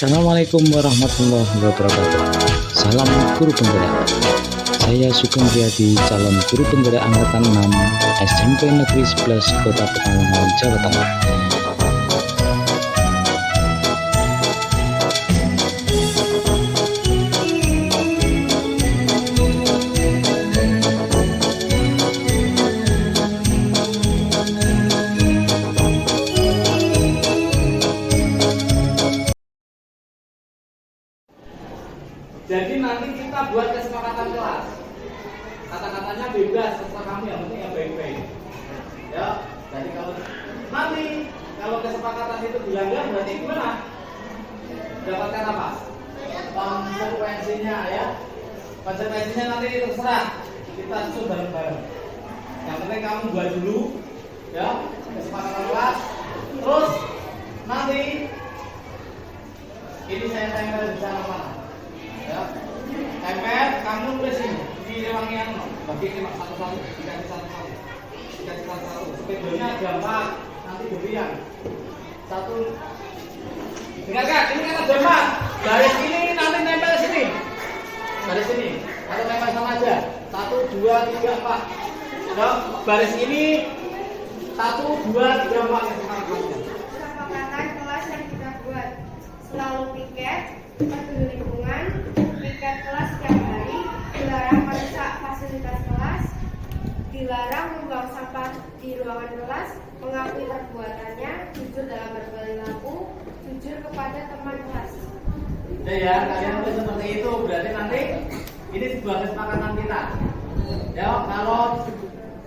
Assalamualaikum warahmatullahi wabarakatuh. Salam guru penggerak. Saya Sugeng Riyadi, calon guru penggerak angkatan 6 SMP Negeri 11 Kota Pekalongan, Jawa Tengah. Jadi nanti kita buat kesepakatan kelas. Kata-katanya bebas, terserah kamu, yang penting yang baik-baik. Ya, jadi kalau kesepakatan itu dilanggar, berarti gimana? Dapatkan apa? Konsekuensinya ya. Konsekuensinya nanti terserah. Kita susun bareng-bareng. Yang penting kamu buat dulu, ya, kesepakatan kelas. Terus nanti ini saya tempel di sana mana? Ya, tempel, kamu tulis ini ruang yang bagi ini satu-satu, dikasih satu-satu, sepedanya gambar, nanti durian satu. Dengarkan, ini kan ada gambar, garis ini nanti nempel sini, garis ini, atau nempel sama aja, 1, 2, 3, 4. Ya, baris ini 1, 2, 3, 4 yang sekarang kamu. Kesepakatan kelas yang kita buat selalu piket, peduli lingkungan, piket kelas setiap hari, dilarang merusak fasilitas kelas, dilarang membuang sampah di ruangan kelas, mengakui perbuatannya, jujur dalam berperilaku, jujur kepada teman kelas. Ya, kalian tulis seperti itu, berarti nanti ini sebuah kesepakatan kita. Ya, kalau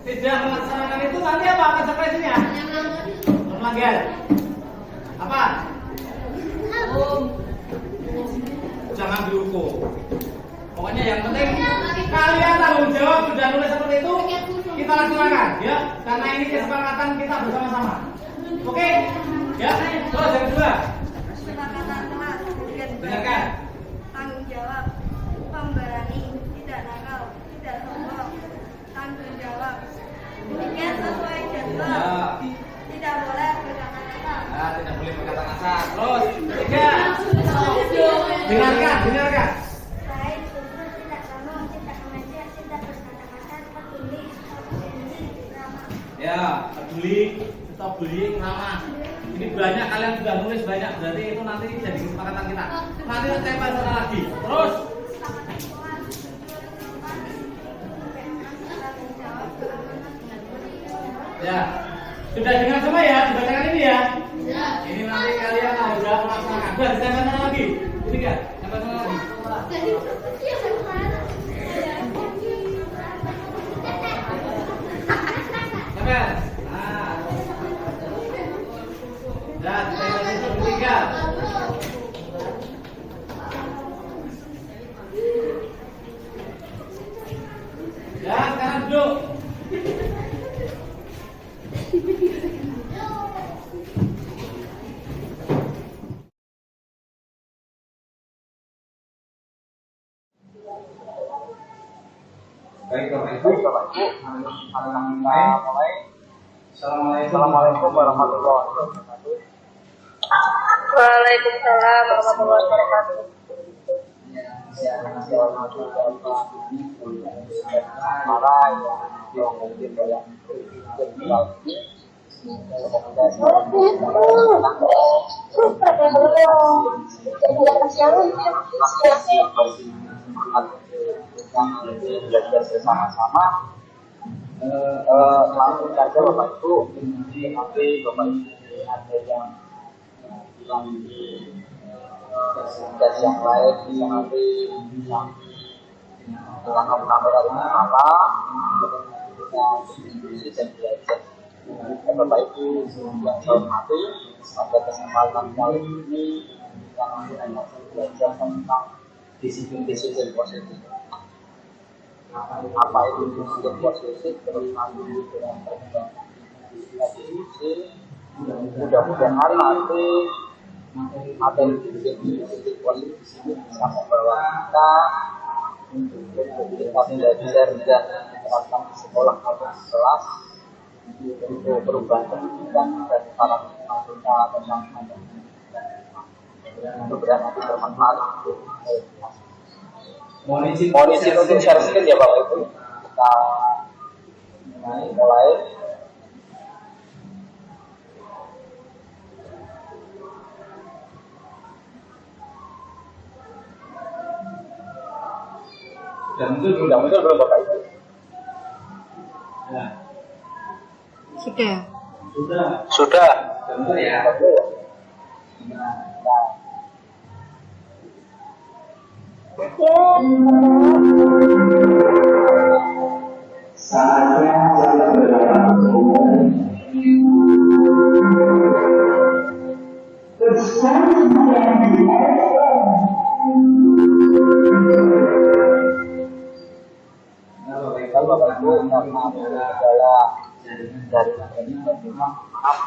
tidak melaksanakan itu nanti apa konsekuensinya? Melanggar. Apa? Jangan dihukum. Pokoknya yang penting kalian tanggung jawab, sudah nulis seperti itu, kita laksanakan, ya. Karena ini kesepakatan kita bersama-sama. Oke? Ya. Terus yang kedua. Kesepakatan kelas Dengarkan. tanggung jawab, pemberani, tidak nakal, tidak sombong, tanggung jawab, piket sesuai jadwal, Ya. tidak boleh berkata-kata. Nah, tidak boleh berkata kasar. Terus tiga. Dengarkan. Baik, jujur, tidak sombong, tidak mengejar, tidak berkata-kata, peduli, ramah. Ya, peduli, stop bullying, ramah. Ini banyak, kalian sudah nulis banyak, berarti itu nanti jadi kesepakatan kita. Nanti tempel sana lagi. Terus ya, sudah dengar semua ya, dibacakan ini ya. Ini nanti kalian harus melaksanakan. Sudah ditempel sana lagi. Ini kan, tempel sana lagi. Tempel. Nah. Dan ditempel itu bertiga. Ya, sekarang duduk. Baik, Bapak Ibu, mulai. Assalamualaikum warahmatullahi wabarakatuh. Waalaikumsalam warahmatullahi wabarakatuh. Belajar bersama-sama, langsung saja Bapak Ibu. Nanti Bapak Ibu ada yang bilang di tugas yang lain, bisa nanti langkah kamera di mana kita diskusi dan belajar. Bapak Ibu yang saya hormati, pada kesempatan kali ini yang akan belajar tentang disiplin positif. Apa itu disiplin positif, terus nanti dengan perkembangan disiplin. Mudah-mudahan nanti materi disiplin positif ini bisa membawa kita untuk kita belajar dan diterapkan di sekolah atau di kelas untuk perubahan pendidikan dan para kita tentang mudah-mudahan nanti bermanfaat. Mohon Mohon izin untuk share screen ya Bapak Ibu. Kita mulai. Sudah muncul belum Bapak Ibu? Ya. Sudah. Sudah. Bentar ya. Nah. Saatnya saya berangkat. Kalau Bapak Ibu karena segala jaringan ini maaf.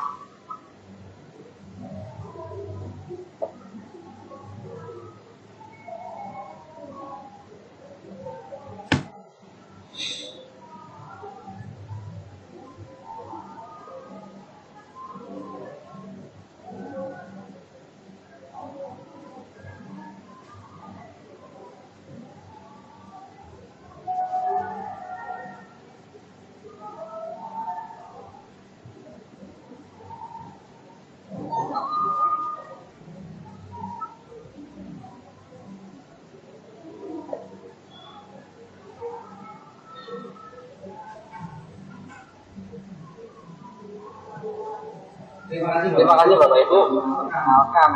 Terima kasih Bapak Ibu. Perkenalkan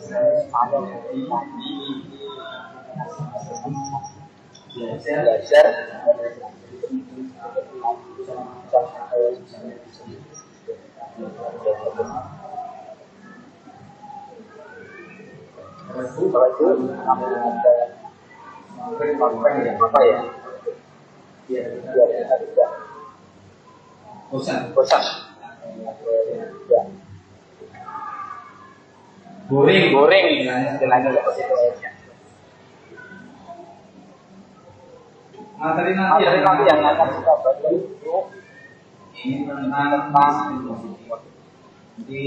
saya belajar Bapak Ibu ada apa ya? Biar kita tidak bosan. Ya. Boring istilahnya seperti itu ya. Materi nanti yang akan kita baca itu ini tentang di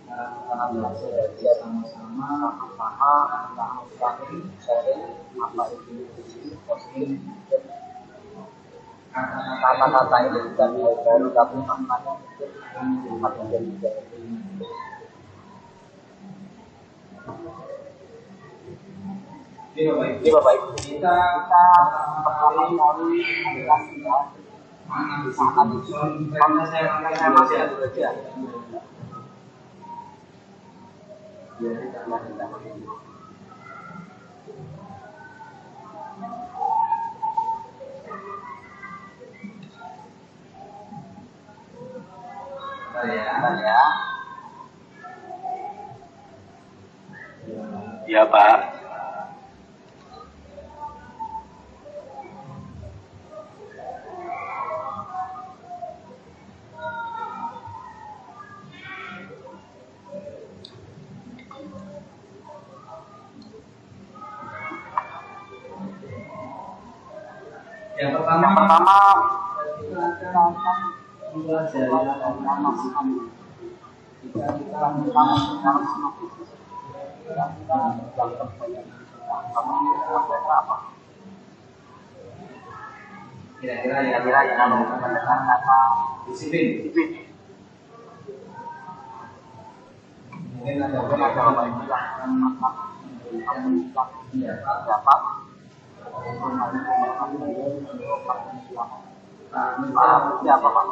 kita belajar sama-sama sharing apa itu posting kata-kata ini bukan baru tapi maknanya sangat menjadi. Ini Bapak Ibu kita pertama kali menjelaskan mana saya masih ada saja. Ya Pak. Yang pertama kita akan kira-kira yang mendengar kata disiplin. Mungkin ada beberapa yang dapat siapa Pak?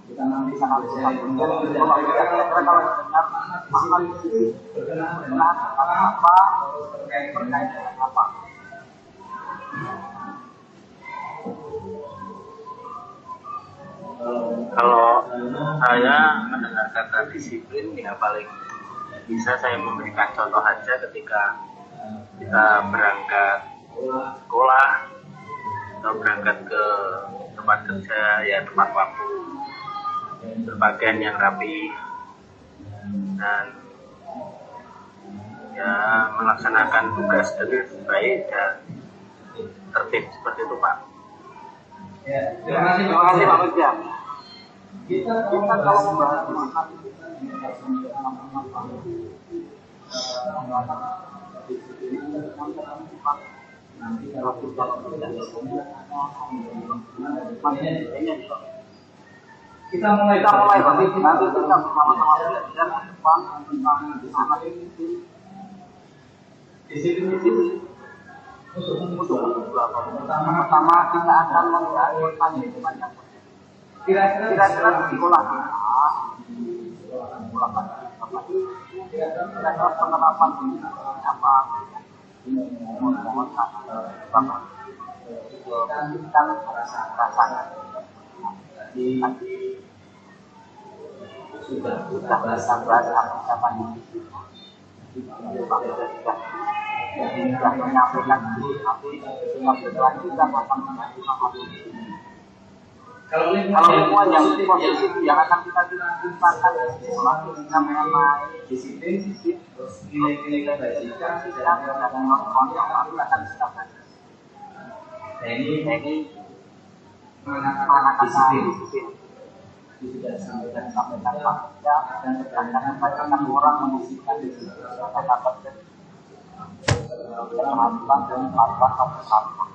Kita nanti sangat kira-kira kalau dengar berkenaan apa terkait dengan apa? Kalau saya mendengar kata disiplin ya paling bisa saya memberikan contoh aja ketika kita berangkat sekolah atau berangkat ke tempat kerja ya tepat waktu, berpakaian yang rapi dan ya melaksanakan tugas dengan baik dan tertib seperti itu Pak. Ya, terima kasih Pak Mirza. Kita kalau membahas nanti kalau kita mulai nanti kita bersama-sama belajar tentang anak disiplin untuk pertama kita akan membahas tentang banyak kira-kira di sekolah kira-kira penerapan ini apa mohon kan rasanya nanti sudah bahas apa ini sudah menyampaikan nanti selanjutnya akan kalau lingkungan yang positif yang akan kita ciptakan kita mengenai disiplin terus nilai-nilai kebajikan dan akan kita baca. Nah ini mana disiplin sudah sampaikan Pak dan membacakan orang mendisiplin kita dapat keterampilan dan kemampuan satu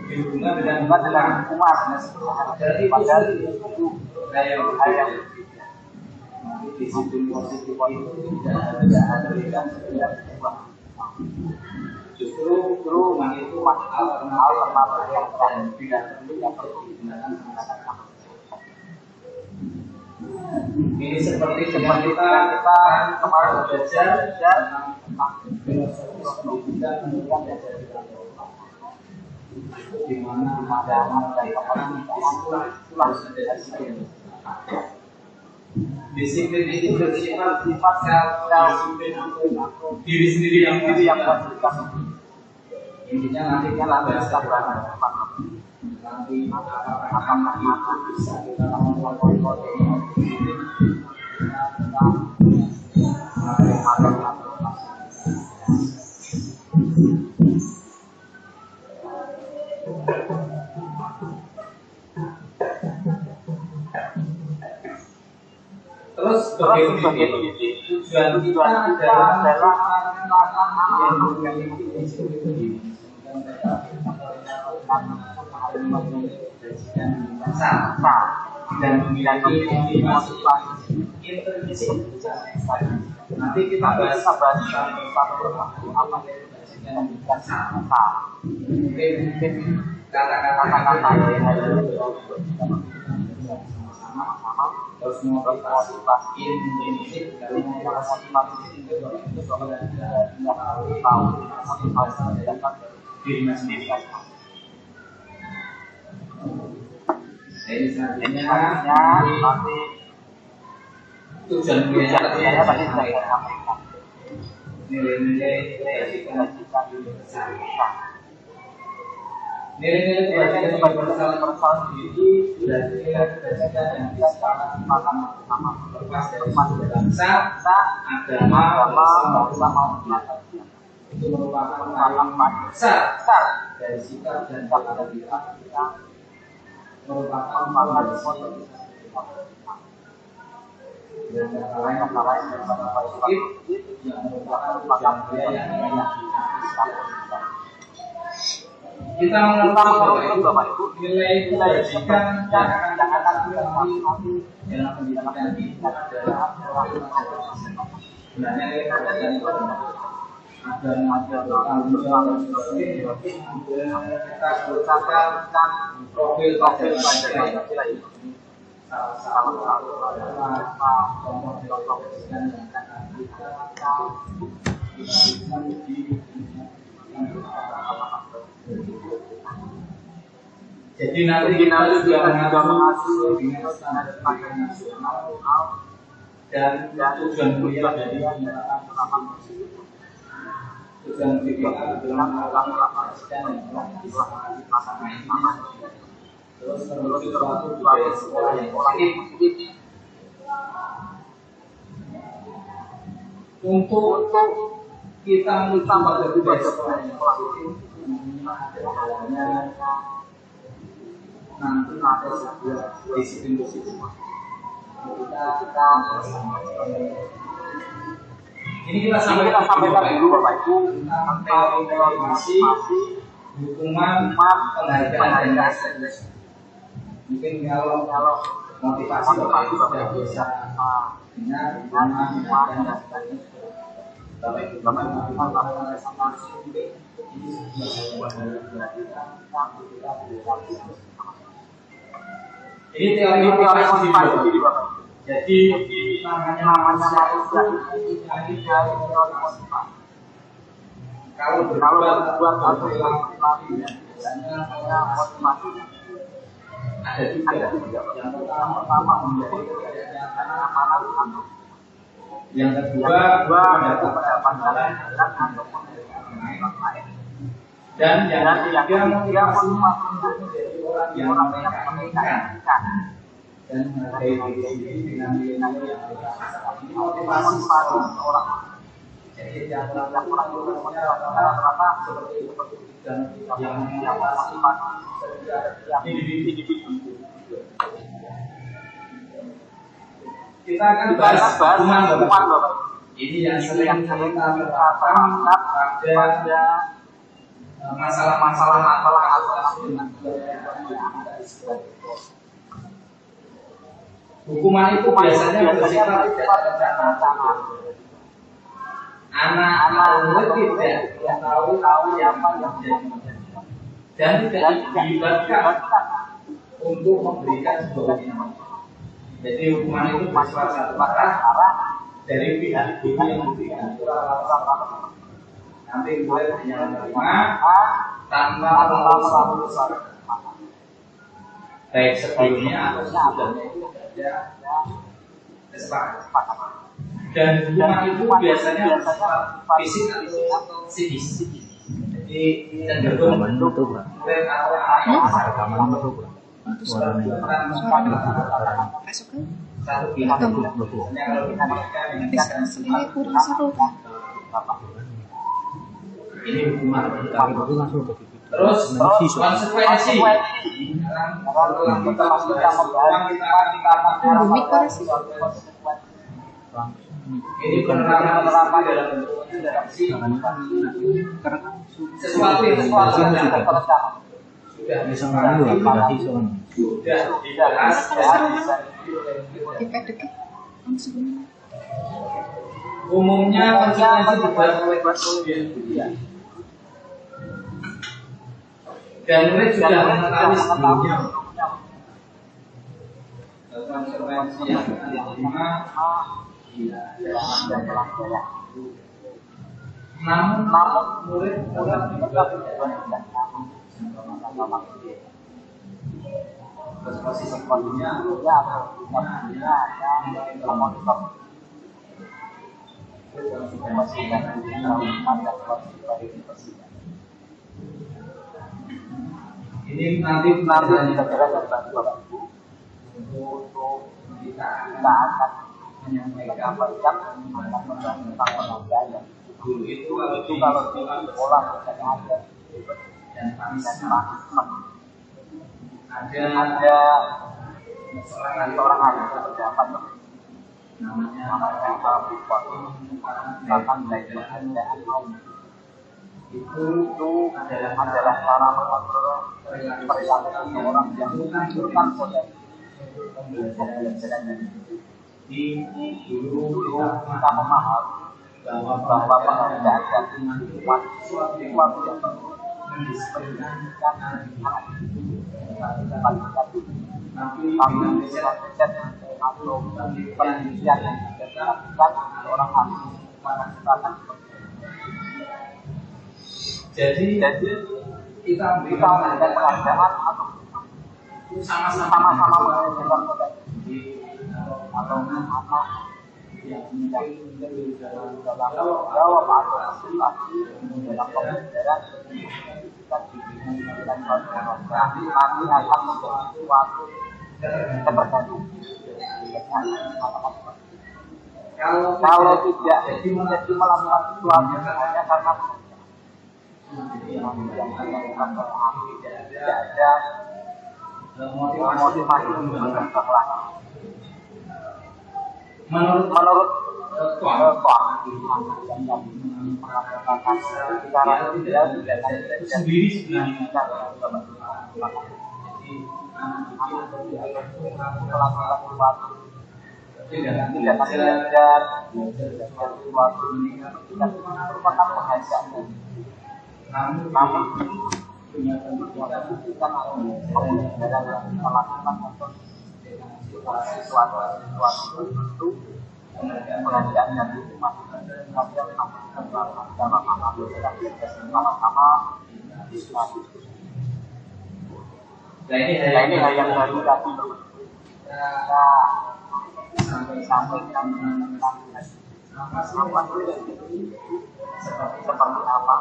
dihubungkan dengan umat padahal itu hal yang disiplin positif itu tidak berikan setiap justru itu hal yang tidak perlu digunakan ini seperti kita kemarin belajar tentang filosofi dan kemudian belajar di mana ada disiplin itu bersifat diri sendiri yang kuat. Intinya nanti kita akan bisa kita lakukan terus sebagai tujuan kita adalah dan memiliki motivasi intrinsik. Nanti kita bahas apa kata-kata terus motivasi intrinsik dari motivasi diri sendiri. Ini selanjutnya nanti tujuan kuliahnya tadi saya sampaikan nilai-nilai kebajikan besar. Nilai-nilai kebajikan bersama diri sudah kebajikan yang bisa makan bersama berlepas dari bangsa, agama, itu merupakan hal besar dari sikap dan kata kita merupakan hal positif dan kata lain yang merupakan kita mengenal Bapak Ibu nilai kebajikan yang akan kita ambil dalam pendidikan kita adalah sebenarnya nilai kebajikan itu ada tanggung jawab kita berdasarkan profil Pancasila ini salah satu adalah contoh kebajikan yang akan kita jadi nanti kita juga mengatur dengan standar nasional dan tujuan kuliah dari tujuan BPA adalah melakukan dan terus suatu budaya sekolah yang positif untuk kita pada budaya sekolah yang positif nanti ada sebuah disiplin-disiplin. Ini kita sampaikan dulu Bapak Ibu tentang teori masih dukungan penghargaan dan prestasi. Mungkin kalau motivasi Bapak Ibu sudah bisa dengar dukungan dan prestasi. Bapak Ibu ini teori motivasi diri Bapak. Jadi namanya manusia itu teori motivasi. Kalau berbuat atau biasanya motivasi ada tiga. Yang pertama menjadi amanat, yang kedua mendapat pandangan atau lain, dan yang ketiga motivasi menjadi orang yang menginginkan dan menghargai diri sendiri dengan nilai-nilai yang berasal. Ini motivasi orang. Jadi yang orang rata-rata seperti dan yang motivasi individu. Kita akan bahas hukuman Bapak. Ini yang sering kita terapkan pada masalah-masalah atau dengan hukuman itu biasanya bersifat tidak terencana. Anak-anak murid tidak tahu apa yang terjadi dan tidak dilibatkan untuk memberikan sebuah hukuman. Jadi hukuman itu bersifat satu arah dari pihak guru yang memberikan. Nanti murid hanya menerima tanpa melalui syarat. Baik sebelumnya atau sesudahnya itu ada kesepakatan. Dan hukuman itu biasanya bersifat fisik atau psikis. Jadi cenderung murid atau anak satu pihak itu biasanya kalau kita ini hukuman terus konsekuensi kalau kita ini penerapan dalam bentuk sesuatu yang sudah dibahas umumnya konsekuensi dibahas oleh dosen dan murid sudah mengetahui sebelumnya konsekuensi yang diterima. Namun murid posisi sebelumnya ini nanti kita untuk kita akan menyampaikan tentang pengajaran guru itu kalau di sekolah misalnya ada dan punishment ada seorang ahli berpendapat namanya Al-Bukot bahkan belajar itu adalah cara mengontrol perilaku orang yang menunjukkan potensi pembelajaran di dulu kita memahami bahwa penghargaan dan sesuatu yang mendisiplinkan anak tapi riset atau penelitian yang dilakukan oleh orang ahli mengatakan jadi kita memberikan penghargaan atau sama-sama menunjukkan potensi atau apa yang dalam jawab atau situasi dalam pembelajaran kita diberikan nanti akan menjadi suatu ketergantungan. Kalau tidak jadi melakukan sesuatu hanya karena tidak ada motivasi untuk kelas. Menurut cara dia sendiri tidak belajar sesuatu merupakan penghargaan. Namun kita melakukan untuk sesuatu tertentu penghargaan dan hikmat sama-sama bisa. Nah ini hal yang baru tadi kita sampaikan tentang apa seperti apa.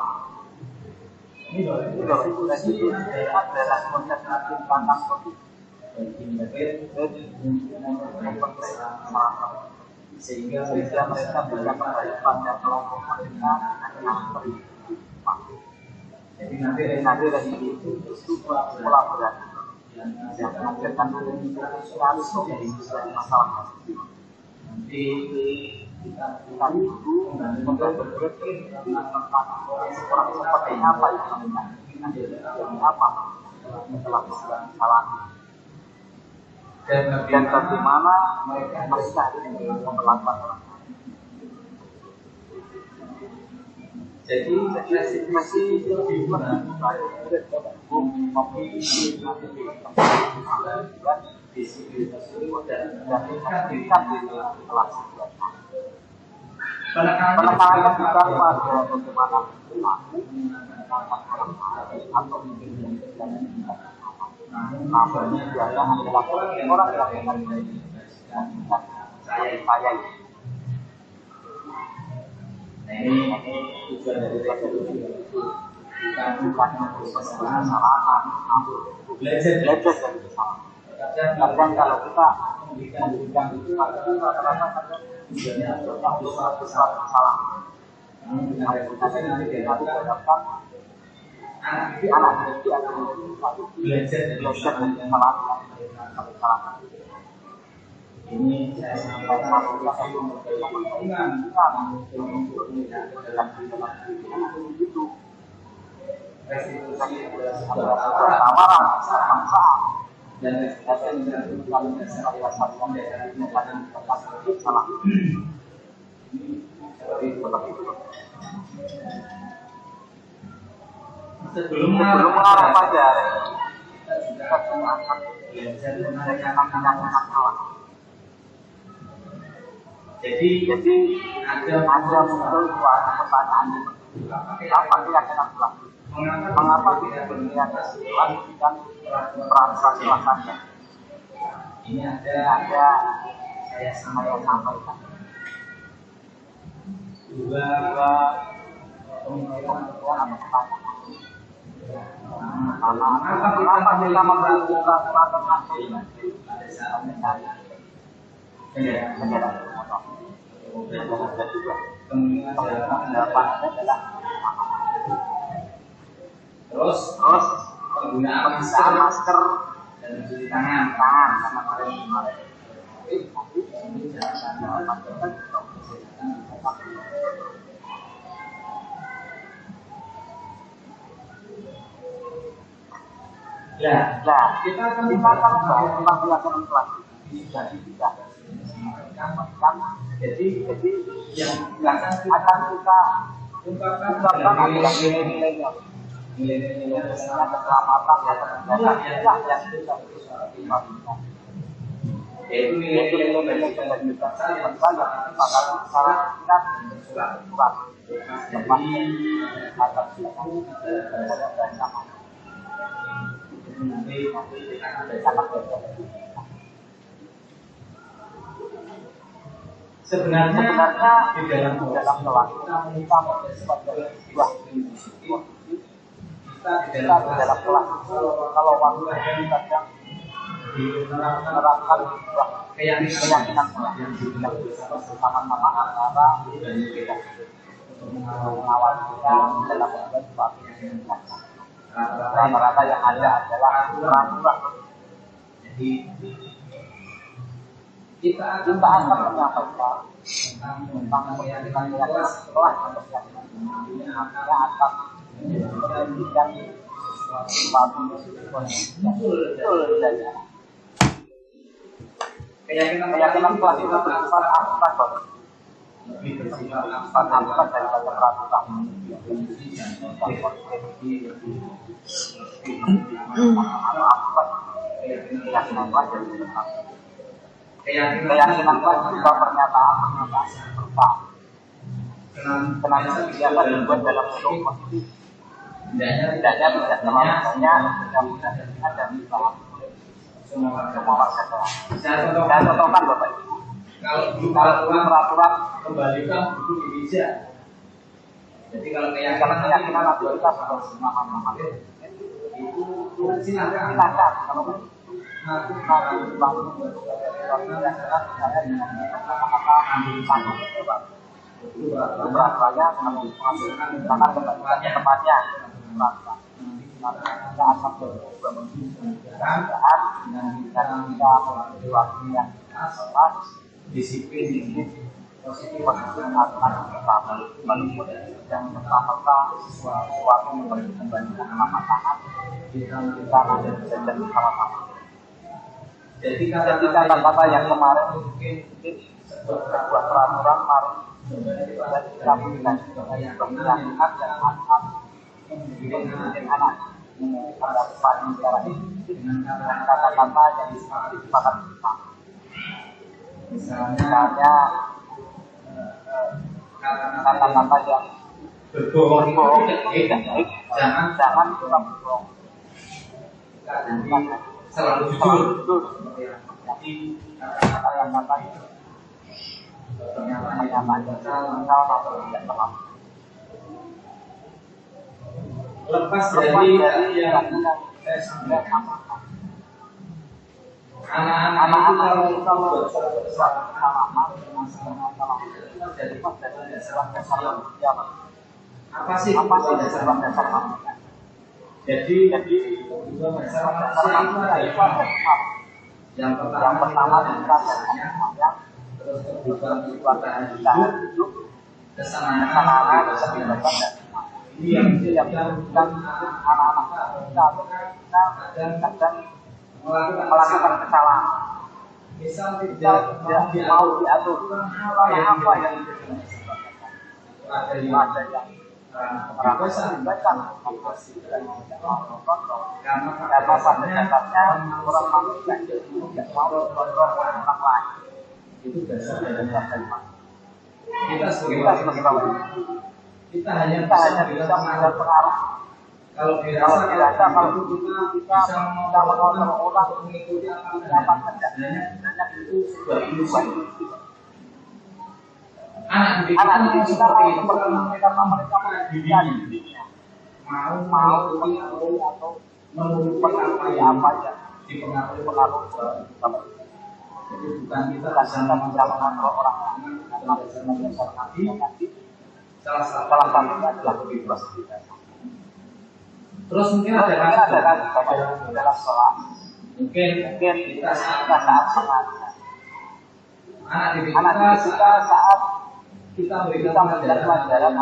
Ini adalah konsep tentang sehingga mereka bisa kembali pada kelompok mereka yang beriman. Jadi nanti dari itu kolaborasi yang mengajarkan harus menjadi masalah. Nanti kita dulu untuk berpikir tentang orang seperti apa yang apa setelah kesalahan dan bagaimana mereka memperlakukan orang. Jadi masih lebih baik penekanan juga pada bagaimana atau namun biasa adalah orang yang saya ini tujuan dari bukan kesalahan, belajar dari kesalahan. Kadang kalau kita memberikan itu rata-rata tujuannya adalah sesuatu kesalahan. Nanti dihadapkan anak didik akan belajar dari kesalahan. Ini saya sampaikan sebelum mengarah pada kita juga akan belajar tentang masalah. Jadi ada muncul suatu pertanyaan apa keyakinan Islam? Mengapa tidak berniat Islam dan perasaan silakannya? Ini ada saya sampaikan. Dua pemikiran atau pertanyaan. Kenapa kita membuka alternatif pada saat menyerang motor? Terus penggunaan masker dan mencuci tangan kita akan bahas tentang keyakinan kelas. Jadi yang akan kita ungkapkan adalah nilai-nilainya keselamatan atau penjagaan yang kita yaitu nilai-nilai kelanjutan yang bakal salah kita bersurat tepat atas dan sama. Nanti kita akan sebenarnya di dalam kelas kita sebagai sebuah kita di dalam kelas kalau waktu kita sedang menerapkan sebuah keyakinan yang bersama-sama antara kita untuk mengawal kita dalam sesuatu rata-rata yang ada adalah keraguan kita akan menyampaikan tentang keyakinan kelas setelah keyakinan yang akan menjadikan suatu betul saja. keyakinan Kelas itu bersifat abstrak, bersifat abstrak daripada peraturan. Keyakinan kelas jadi benar. Keyakinan kelas juga pernyataan serta kenangan biasa dibuat dalam bentuk positif. Tidaknya tidak terlalu banyak, mudah-mudahan dan bisa semua warga kelas. Saya contohkan Bapak Ibu. Kalau peraturan kembalikan buku Indonesia. Jadi kalau keyakinan nanti kita sudah sama-sama itu silakan. Kalau nanti bangun saya dengan kata-kata ambil tanggung jawab. Berat saya mengambilkan tempatnya. Kita akan berubah dan kita memiliki waktu yang jelas, disiplin positif akan kita walaupun yang serta-merta sesuatu yang membandingkan kematangan kita nanti bisa jadi sama-sama. Jadi kata-kata yang kemarin mungkin sebuah peraturan mari kita berikan kemudian yang akan mendidik anak pada saat bicara ini dengan kata-kata yang disepakati bersama. Misalnya kata-kata yang berbohong tidak baik, jangan kita berbohong. Selalu jujur. Jadi kata-kata itu pernyataan yang atau tidak terlalu. Lepas dari yang saya sampaikan, anak-anak itu kalau bersama-sama apa sih dasar manusia? Jadi dasar manusia itu ada yang pertama kita terus kebutuhan hidup, kesenangan ini yang dilakukan anak-anak kita kadang melakukan kesalahan. Misal tidak mau diatur apa yang ada yang dibacakan karena pada dasarnya orang manusia tidak mau kontrol orang lain. Itu dasar dari kita sebagai kita hanya bisa mengambil pengaruh. Kalau dirasa kalau kita bisa mengontrol orang mengikuti apa saja, sebenarnya itu sebuah ilusi. Anak didik kita seperti karena mereka didiknya mau mengikuti atau menuruti apa yang dipengaruhi sama. Jadi bukan kita bisa mengontrol orang lain, karena dasar nanti salah satunya adalah bebas kita. Terus mungkin ada dalam sholat, mungkin kita saat mengajar anak didik kita saat kita berikan pelajaran ada yang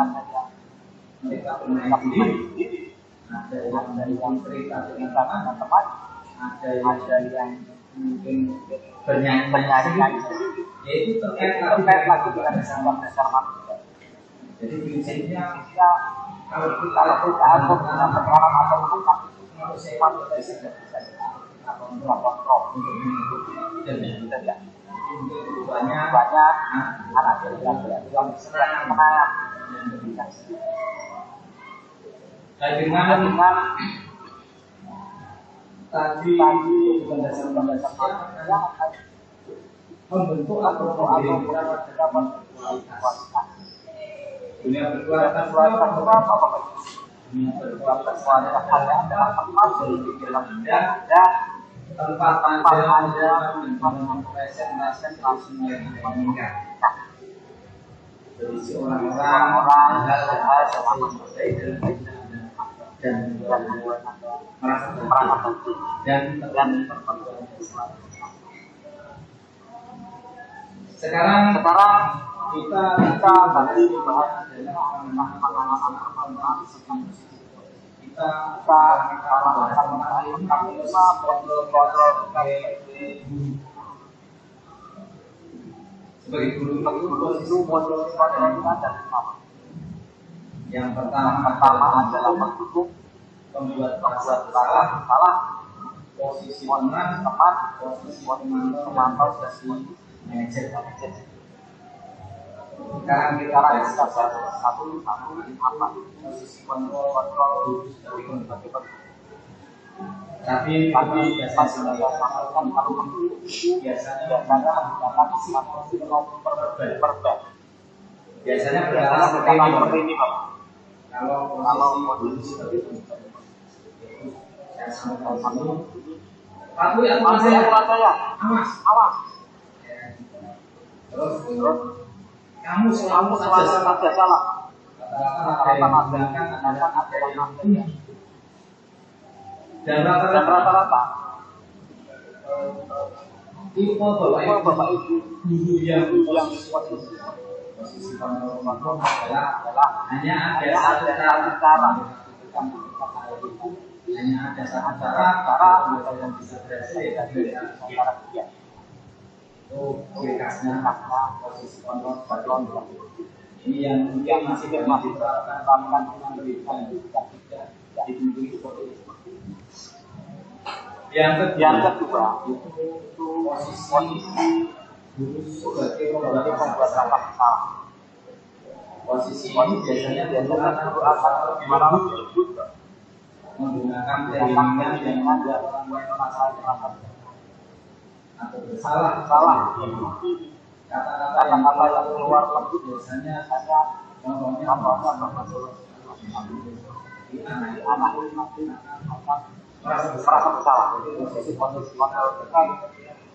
mereka bermain sendiri, ada yang cerita dengan teman-teman, ada yang mungkin bernyanyi sendiri, yaitu terkait lagi dengan dasar manusia. Jadi prinsipnya kalau kita atur dengan sekarang atau bukan manusia tidak bisa kontrol untuk mengikuti dan tidak. Banyak anak yang sedang menayang dan berbicara. Dengan tadi dasar membentuk atau dapat kualitas. Dunia berkualitas apa? Dunia berkualitas adalah tempat dalam tempat anda presentasi langsung yang mengingat. Jadi orang-orang hal-hal sama seperti dan merasa terjadi dan sekarang kita tadi bahas adalah pengalaman pertama kita sebagai guru yang pertama adalah membuat salah posisi teman posisi pemantau manajer. Sekarang kita bahas satu apa posisi kontrol dari kontak. Tapi biasanya berjalan seperti ini Pak. Kalau posisi seperti itu saya sampaikan Pak Bu, awas. Terus kamu selalu saja salah. Dan rata-rata tipe bapak ibu guru yang posisi kontrol adalah hanya ada satu cara yang bisa berhasil cara dia. Ciri khasnya posisi kontrol ini yang mungkin masih diterapkan yang kedua itu posisi guru sebagai pembuat salah. Posisi ini biasanya gimana menggunakan terjemahan yang membuat masalah atau bersalah kata-kata yang keluar lagi biasanya contohnya anak merasa bersalah. Posisi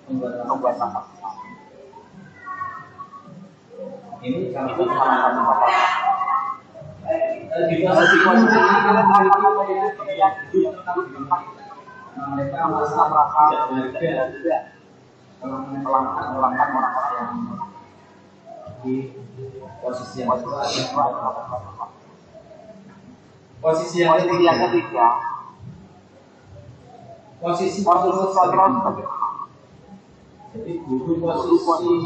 membuat salah. Ini salah satu bapak. Di posisi mereka merasa tidak melangkah orang-orang yang di posisi yang kedua. Posisi yang ketiga posisi kontrol. Jadi guru posisi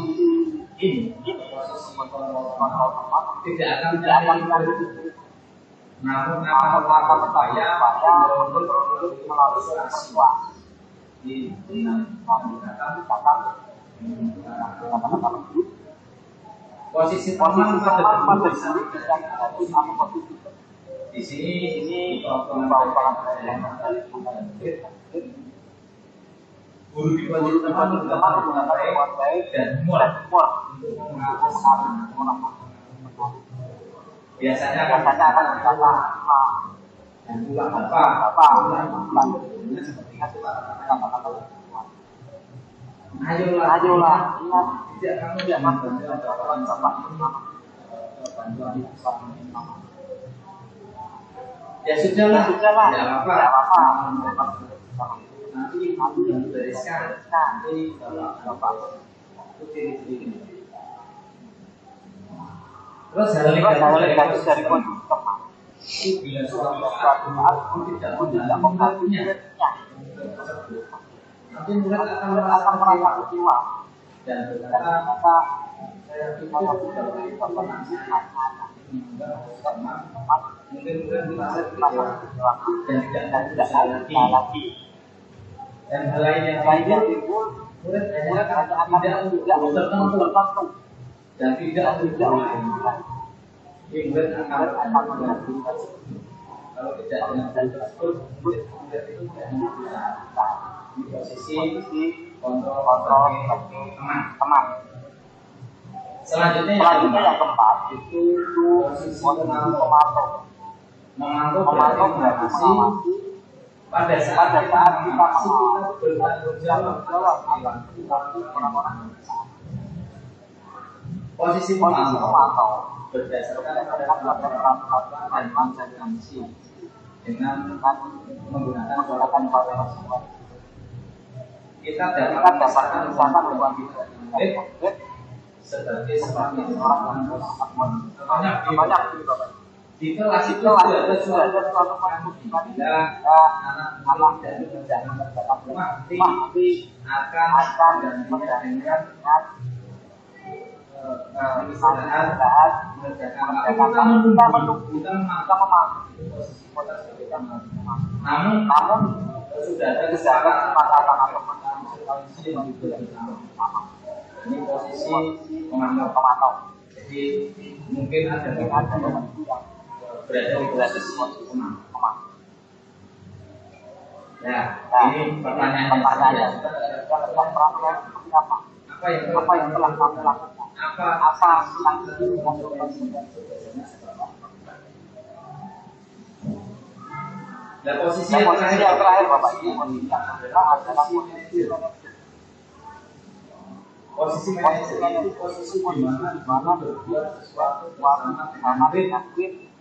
ini posisi kontrol tidak akan namun akan berupaya untuk melalui persuasi dengan kata-kata posisi teman pada di sini guru di posisi teman menggunakan baik dan humor untuk mengatur. Biasanya akan berkata dan ulang apa seperti kata-kata. Ayolah, ingat tidak kamu jangan bantuan bapak bantuan ya sudahlah, tidak apa-apa. Nanti yang bereskan nanti bapak itu terus hal negatif dari kondisi teman itu bila suatu saat tidak membantunya nanti murid akan merasa kecewa dan berkata saya tidak dari bapak nanti mungkin murid merasa kecewa dan tidak lagi dan hal lain yang timbul murid hanya akan tidak tertentu dan tidak lain. Murid akan melakukan kalau tidak dengan tersebut murid itu tidak bisa di posisi kontrol teman. Selanjutnya yang keempat itu posisi memantau berarti pada saat kita bertanggung jawab orang-orang posisi memantau berdasarkan pada peraturan dan konsekuensi dengan menggunakan pola kita dapat misalkan bahwa sebagai sebagai orang banyak di kelas itu ada suatu bila anak dari rumah nanti akan menjadikan istirahat mengerjakan kita menunggu kita memahami namun sudah ada kesepakatan atau posisi yang ini posisi pemantau jadi mungkin ada yang berada di posisi pemantau. Nah, ini pertanyaan apa yang telah kamu lakukan? Apa nah, posisi yang terakhir Bapak Ibu adalah posisi manajer itu posisi di mana berbuat sesuatu bersama dengan tim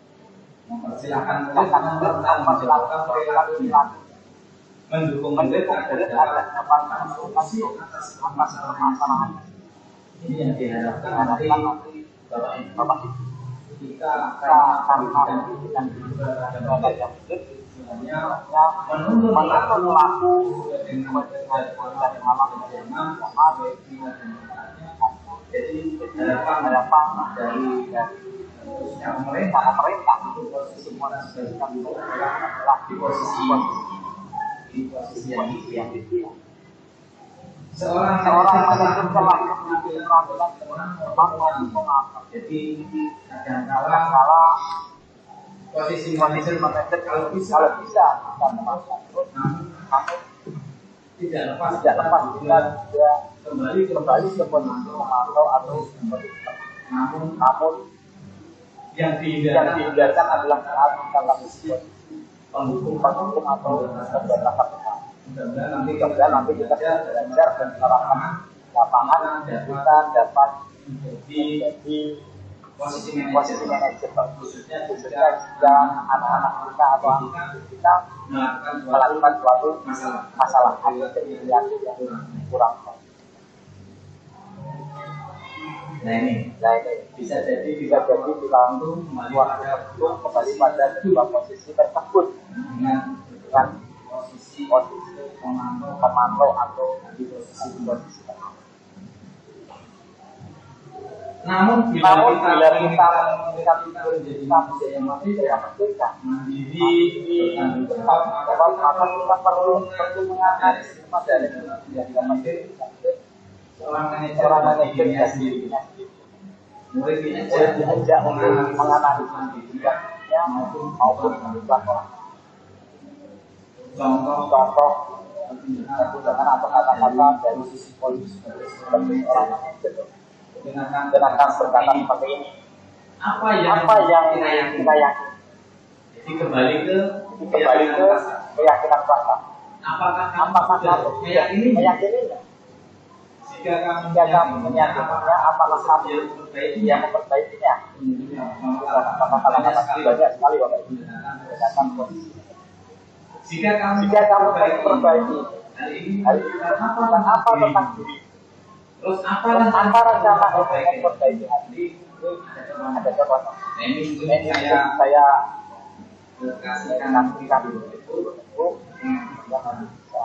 mempersilahkan melakukan perilaku mendukung mereka agar dapat solusi atas permasalahan ini yang diharapkan nanti Bapak Ibu kita akan memberikan kepada yang sebenarnya menuntut pelaku dengan dan alam jadi harapan dari pemerintah untuk posisi di posisi yang ideal. Seorang manajer telah mengambil pengambilan jadi kadang-kala posisi manajer kalau bisa namun tidak lepas kita kembali ke pemantau atau namun yang dihindarkan adalah saat dalam pendukung atau pemberantasan. Nanti kita belajar dan menerapkan lapangan kita dapat menjadi posisi manajer khususnya jika anak-anak kita atau anak kita melakukan suatu masalah atau kegiatan yang kurang. Nah ini bisa jadi kita kembali pada kedua posisi tersebut dengan posisi pemantau atau di posisi namun bila kita menjadi manusia yang merdeka mandiri maka kita perlu mengatasi dari menjadi mandiri seorang manajer sendiri mulai diajak menganalisa dirinya maupun melakukan contoh tindakan atau kata-kata dari sisi polisi sebagai orang manajer dengan berkata seperti ini apa yang kita yakini jadi kembali ke keyakinan kuasa apakah kamu meyakininya jika kamu menyatakannya apakah kamu yang memperbaikinya kata-kata banyak sekali Bapak Ibu menggunakan posisi jika kamu perbaiki hari ini apa tentang diri terus apa rencana memperbaiki hati itu ada contoh ini saya kasihkan itu yang bisa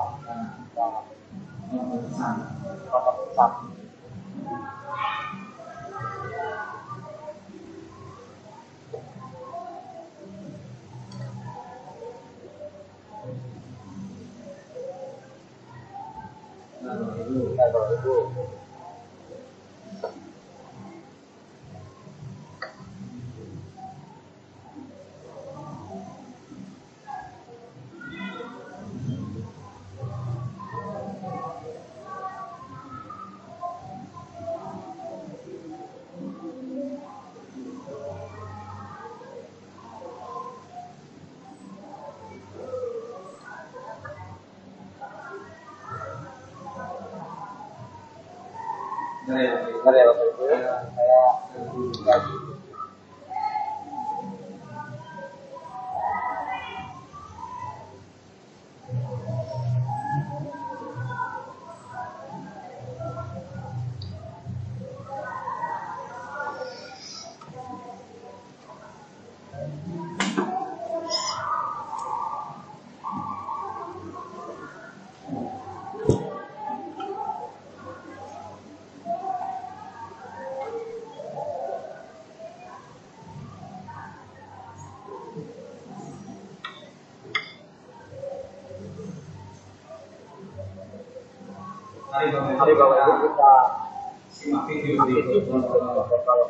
itu Mari Bapak Ibu kita simak video aktif kalau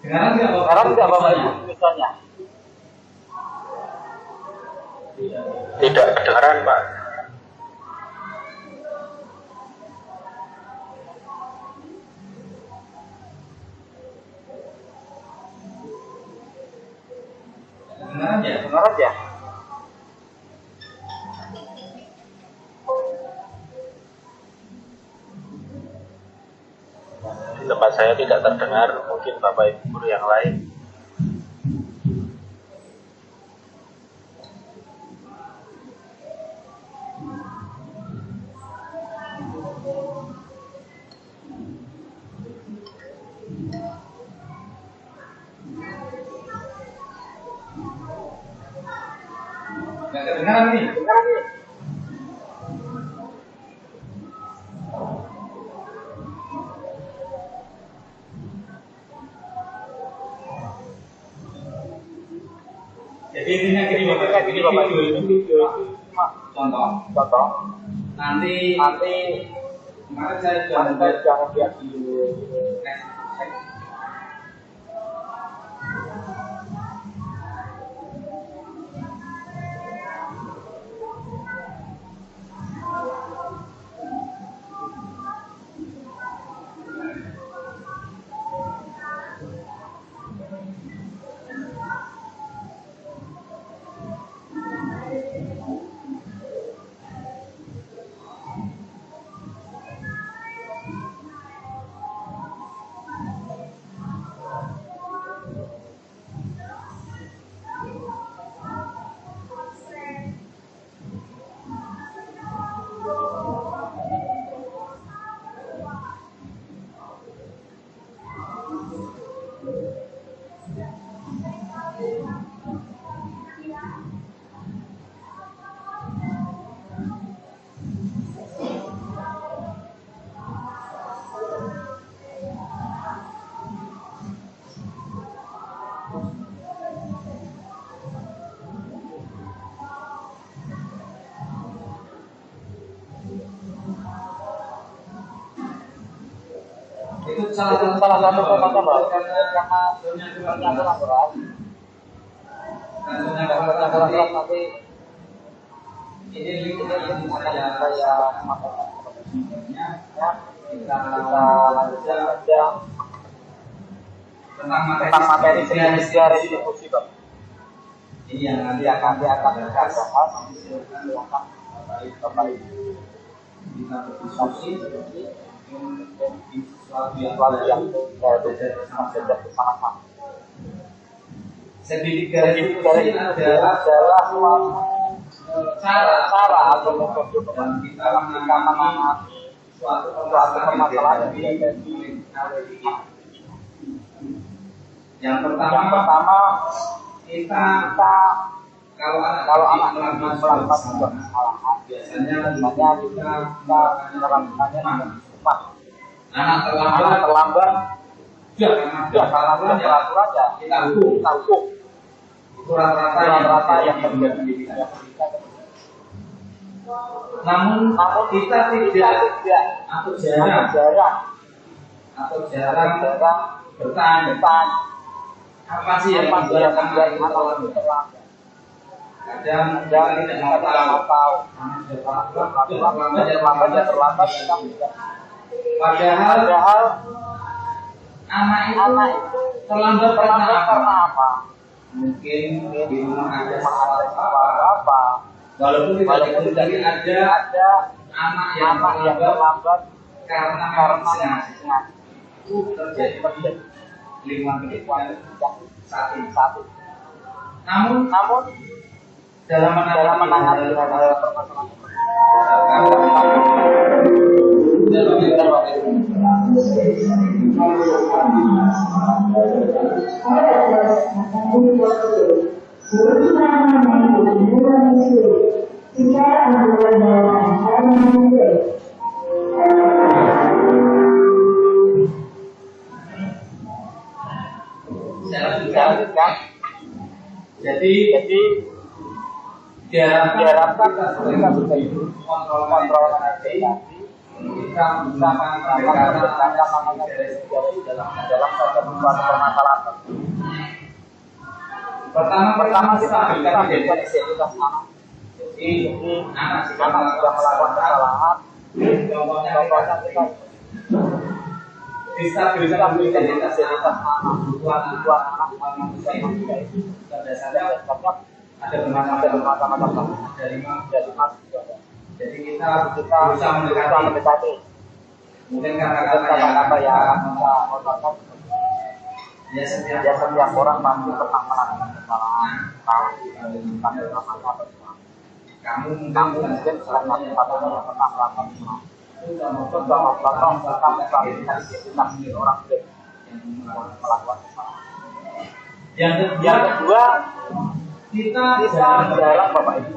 Dengaran nggak Bapak? sekarang tidak Bapak Ibu misalnya Tidak kedengaran, Pak. Dengaran ya? dengar aja. Di tempat saya tidak terdengar, mungkin Bapak Ibu guru yang lain. Nggak kedengaran nih. Dengar nih. Jadi intinya gini Bapak, Kayak gini Bapak Ibu, ini video cuma contoh. contoh. Nanti kemarin saya Jangan sudah jangan lihat di itu salah satu contohnya Mbak. karena Karena aturan berat. Kalau keras nanti ini link akan saya saya masukkan ya kita kita lanjutkan saja tentang tentang materi sejenisnya restitusi Pak. ini yang nanti Yang nanti akan kita bahas silakan silakan Bapak Ibu kita berdiskusi di sesuatu yang sesuatu yang baru belajar bersama-sama. sedikit Jadi garis adalah suatu cara atau metode dan kita dalam kita menangani suatu suatu permasalahan di yang yang yang pertama pertama kita kalau kalau anak melakukan melakukan sebuah sebuah kesalahan biasanya biasanya kita melakukannya dengan cepat. anak Anak terlambat ya karena peraturan ya kita hukum kita hukum. itu rata-rata Rata-rata yang terjadi terjadi di di pendidikan. pendidikan. Namun kita tidak atau jarang jarang bertanya apa sih yang membuat anak itu terlambat. Kadang kita tidak mau tahu anak terlambat padahal anak itu terlambat karena apa? Mungkin di rumah ada apa walaupun tidak diketahui ada anak yang terlambat karena sengaja itu terjadi lingkungan pendidikan satu Namun dalam dalam menangani permasalahan saya lanjutkan. Jadi diharapkan kita sudah kontrol nanti kita menggunakan pendekatan dalam suatu permasalahan. Pertama kita berikan identitas anak. Jadi anak Sudah melakukan kesalahan. contohnya Contohnya kita bisa berikan identitas anak, kebutuhan anak berdasarkan ada bermacam-macam dari jadi kita berusaha mendekati mungkin kata-kata yang ya setiap orang pasti pernah melakukan kesalahan. kamu mungkin salah satu satunya yang pernah melakukan kesalahan. Itu contoh kita melakukan identitas orang yang melakukan kesalahan. Yang kedua, kita jarang Bapak Ibu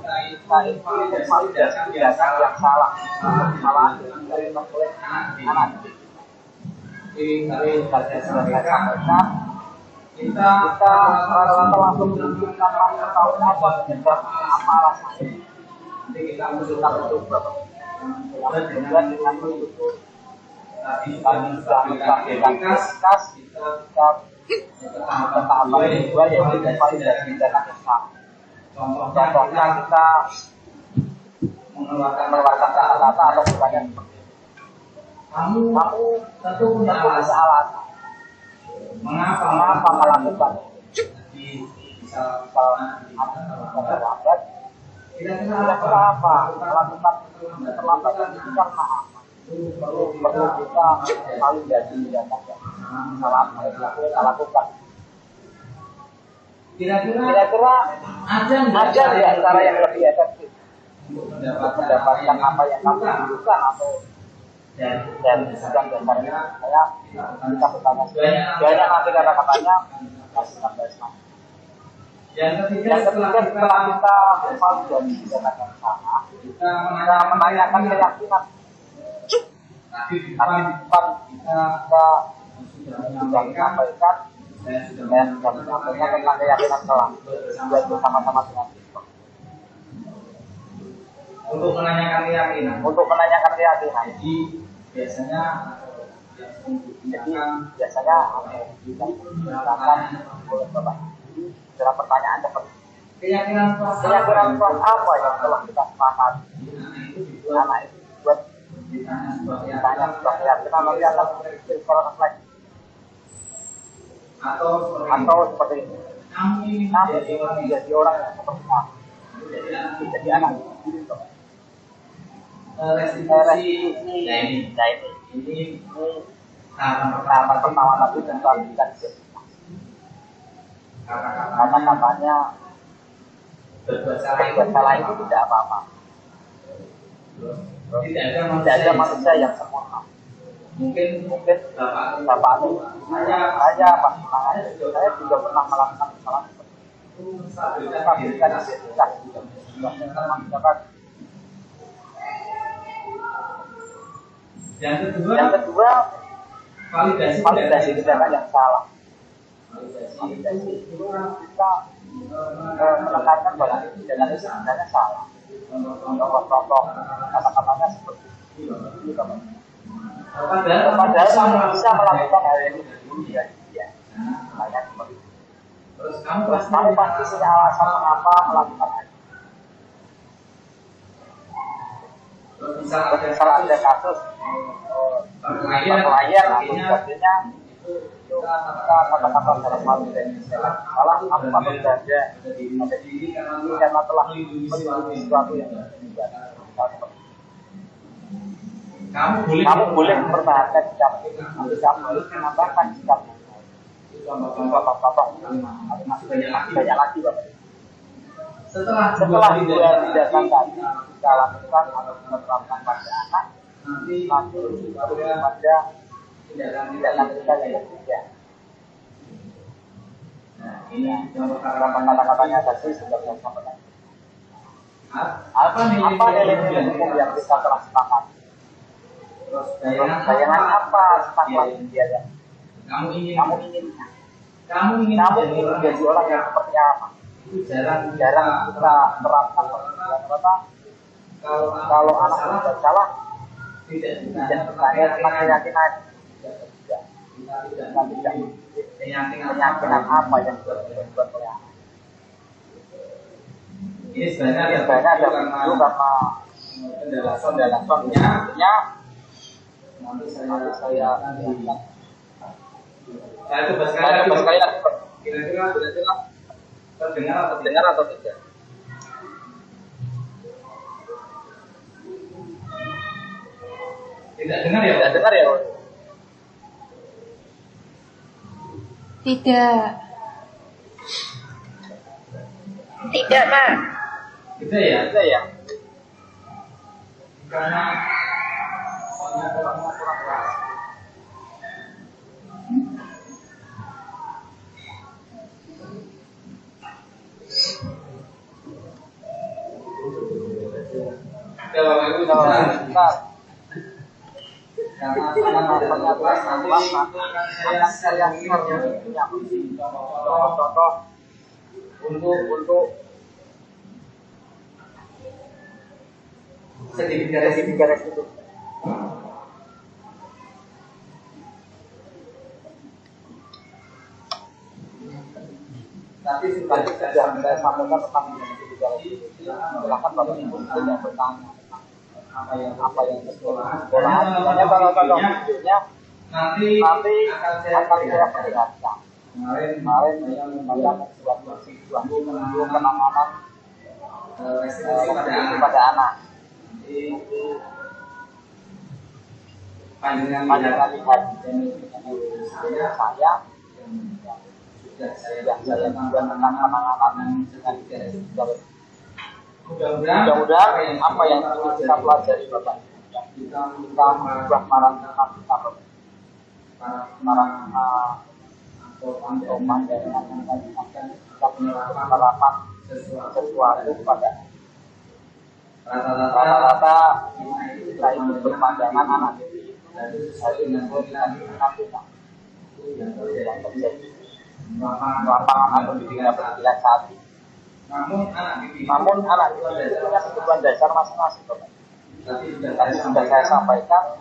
kita itu validasi dasar yang salah, kesalahan yang dilakukan oleh anak didik. Kita rata-rata langsung menunjukkan tahu apa apa alasannya. Nanti kita mencoba dengan betul tadi sudah mencapai kas kita tahapan kedua yaitu validasi data yang contohnya kita mengeluarkan kata-kata atau pertanyaan seperti itu. Kamu tentu punya alasan mengapa melakukan kira-kira apa melakukan terlambat itu karena apa? Perlu kita validasi data kesalahan yang kita lakukan. Kira-kira ada ya cara yang lebih efektif untuk mendapatkan apa yang kamu butuhkan atau dan dasarnya saya kita bertanya banyak nanti kata-katanya basman. Yang ketiga setelah kita validasi data yang salah, kita menanyakan keyakinan. Tadi di depan kita sudah menyampaikan dan menyampaikan tentang keyakinan salah buat bersama-sama dengan kita. Untuk menanyakan keyakinan. Jadi biasanya digunakan oleh Bapak Ibu dalam pertanyaan seperti keyakinan kelas apa yang telah kita sepakati anak itu buat ditanya sebuah keyakinan nanti akan berproses lagi atau seperti ini. Kami menjadi orang yang seperti apa? Jadi anak itu restitusi ini tahapan pertama tadi tentang identitas. Kata-katanya berbuat salah itu tidak apa-apa. Tidak ada manusia yang sempurna. Mungkin Bapak itu saya pas menangani saya juga pernah melakukan kesalahan seperti itu. Kita berikan identitas juga. Yang kedua validasi data yang salah. Validasi itu kita menekankan bahwa data itu sebenarnya salah. Contoh kata-katanya seperti ini. Padahal kamu bisa melakukan hal ini sendiri ya. Makanya seperti itu. Terus kamu pasti punya alasan mengapa melakukan hal ini. Misal ada kasus perkelahian atau sebagainya itu kita kata-kata dalam hal ini salah kamu patut saja ada diri karena telah melindungi sesuatu yang kamu boleh mempertahankan sikap tapi kamu harus menambahkan sikap contoh masih banyak lagi Bapak. Setelah Setelah dua tindakan tadi kita lakukan atau kita terapkan pada anak, nanti pada tindakan kita yang ketiga. ini Beberapa kata-katanya tadi sudah saya sampaikan. apa nilai-nilai hukum yang kita telah sepakati? Terus Bayangan apa sepakati dia yang kamu ingin kamu ingin menjadi orang yang seperti apa? itu jarang Kita terapkan rata-rata kalau anak tidak salah tidak ditanya tentang keyakinan. Kita tidak keyakinan apa yang dibuat oleh anak. ini sebenarnya Sebenarnya ada video karena penjelasannya nanti saya coba sekali lagi kira-kira terdengar atau tidak? tidak dengar ya Tidak dengar ya? Tidak. Tidak, Mak. tidak ya Tidak ya? karena Soalnya kurang keras. ya Bapak Ibu Nah, karena pernyataan nanti akan saya contoh untuk sedikit garis itu. tapi Sudah saya sampaikan tentang garis itu. Silakan Bapak Ibu yang bertanya apa yang sekolah. Hanya kalau videonya nanti akan saya perlihatkan. kemarin Kemarin banyak sebuah penanganan restitusi pada anak. panjenengan Panjangan lihat saya sudah saya yang saya juga tentang penanganan dengan garis. mudah-mudahan Apa yang ingin kita pelajari Bapak, kita kita merubah marah kita toman dengan kita penerapan sesuatu pada rata-rata kita ingin berpandangan anak itu harus dengan kita yang terjadi lapangan atau di dunia pendidikan saat ini. Namun anak itu punya kebutuhan dasar masing-masing Bapak. Tadi sudah saya sampaikan,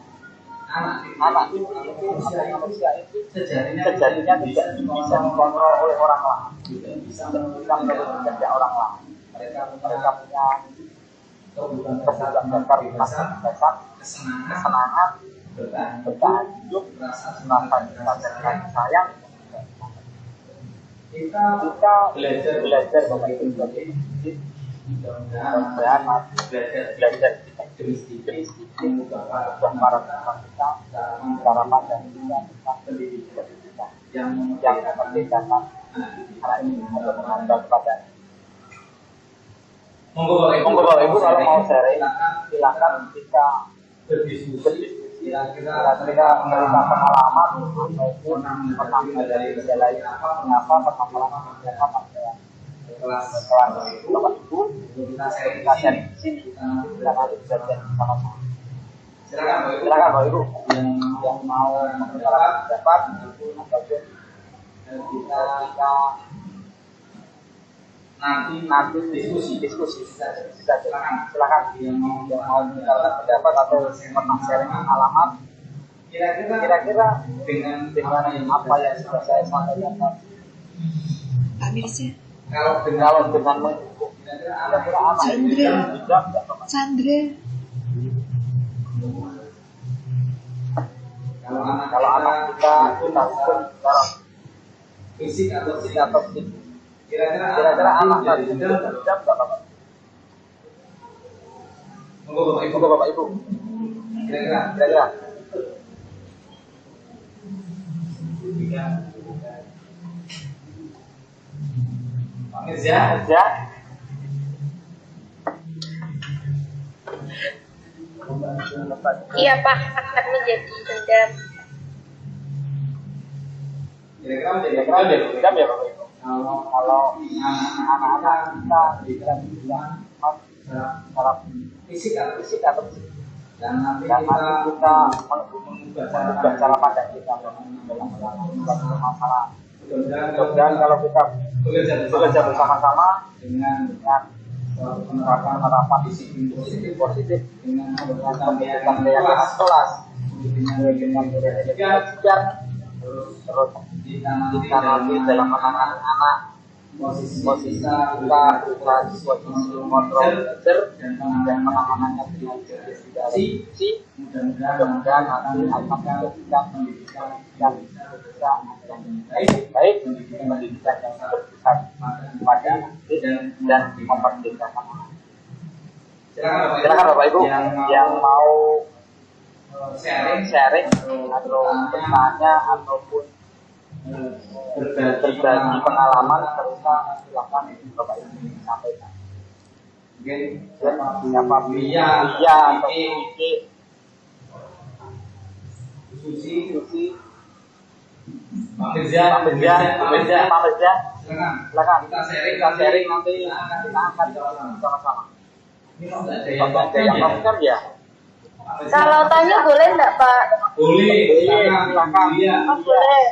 anak itu manusia itu sejatinya tidak bisa dikontrol oleh orang lain, tidak bisa menurut kerja orang lain. Mereka punya kebutuhan dasar, kesenangan, bertahan hidup, rasa kasih sayang. Kita belajar Bapak Ibu sebagai mudah-mudahan belajar demi sedikit mengubah para kita cara pandang kita tentang pendidikan yang memerdekakan anak ini atau mengandalkan kepada. Monggo Bapak Ibu kalau mau sharing silakan kita berdiskusi kira-kira cerita pengalaman maupun pernah dari lain mengapa pengalaman kelas Bapak Ibu kita sharing di sini kita nanti bisa sama-sama. Silakan Bapak Ibu yang mau mengutarakan pendapat ataupun kita nanti diskusi silakan yang mau mengutarakan pendapat atau pernah sharing pengalaman kira-kira dengan apa yang sudah saya sampaikan tadi. Pak Mirza. Kalau dengan menghukum kira-kira apa yang bisa dijawab nggak Bapak? Sandra. Kalau anak kita hukum secara fisik atau psikis, kira-kira anak tadi bisa dijawab nggak Bapak? Monggo Bapak Ibu. Kira-kira. Pak Mirza, Iya Pak, akan menjadi dendam. Kira-kira menjadi Kira-kira jadi dendam ya Bapak Ibu. Kalau anak-anak kita tidak secara fisik atau fisik dan nanti dan nanti kita mengubah cara pandang kita dalam menangani masalah. mudah-mudahan Mudah-mudahan kalau kita bekerja bersama-sama dengan suatu penerapan disiplin positif dengan pendidikan keyakinan kelas dengan belajar terus ditanami dalam menangani anak posisi kita posisi kontrol dan penanganannya dengan dedikasi mudah-mudahan nanti akan menjadikan pendidikan yang baik pendidikan yang berpusat pada dan memerdekakan anak. Silakan Bapak Ibu yang mau sharing atau bertanya ataupun berbagi pengalaman serta silakan Bapak Ibu sampaikan. mungkin Siapa Bia atau Vicky, Susi, Pak Mirza, silakan kita sharing nanti kita akan sama-sama. Kalau ada yang mau kerja, Kalau tanya boleh enggak Pak? boleh, silakan. Oh, boleh.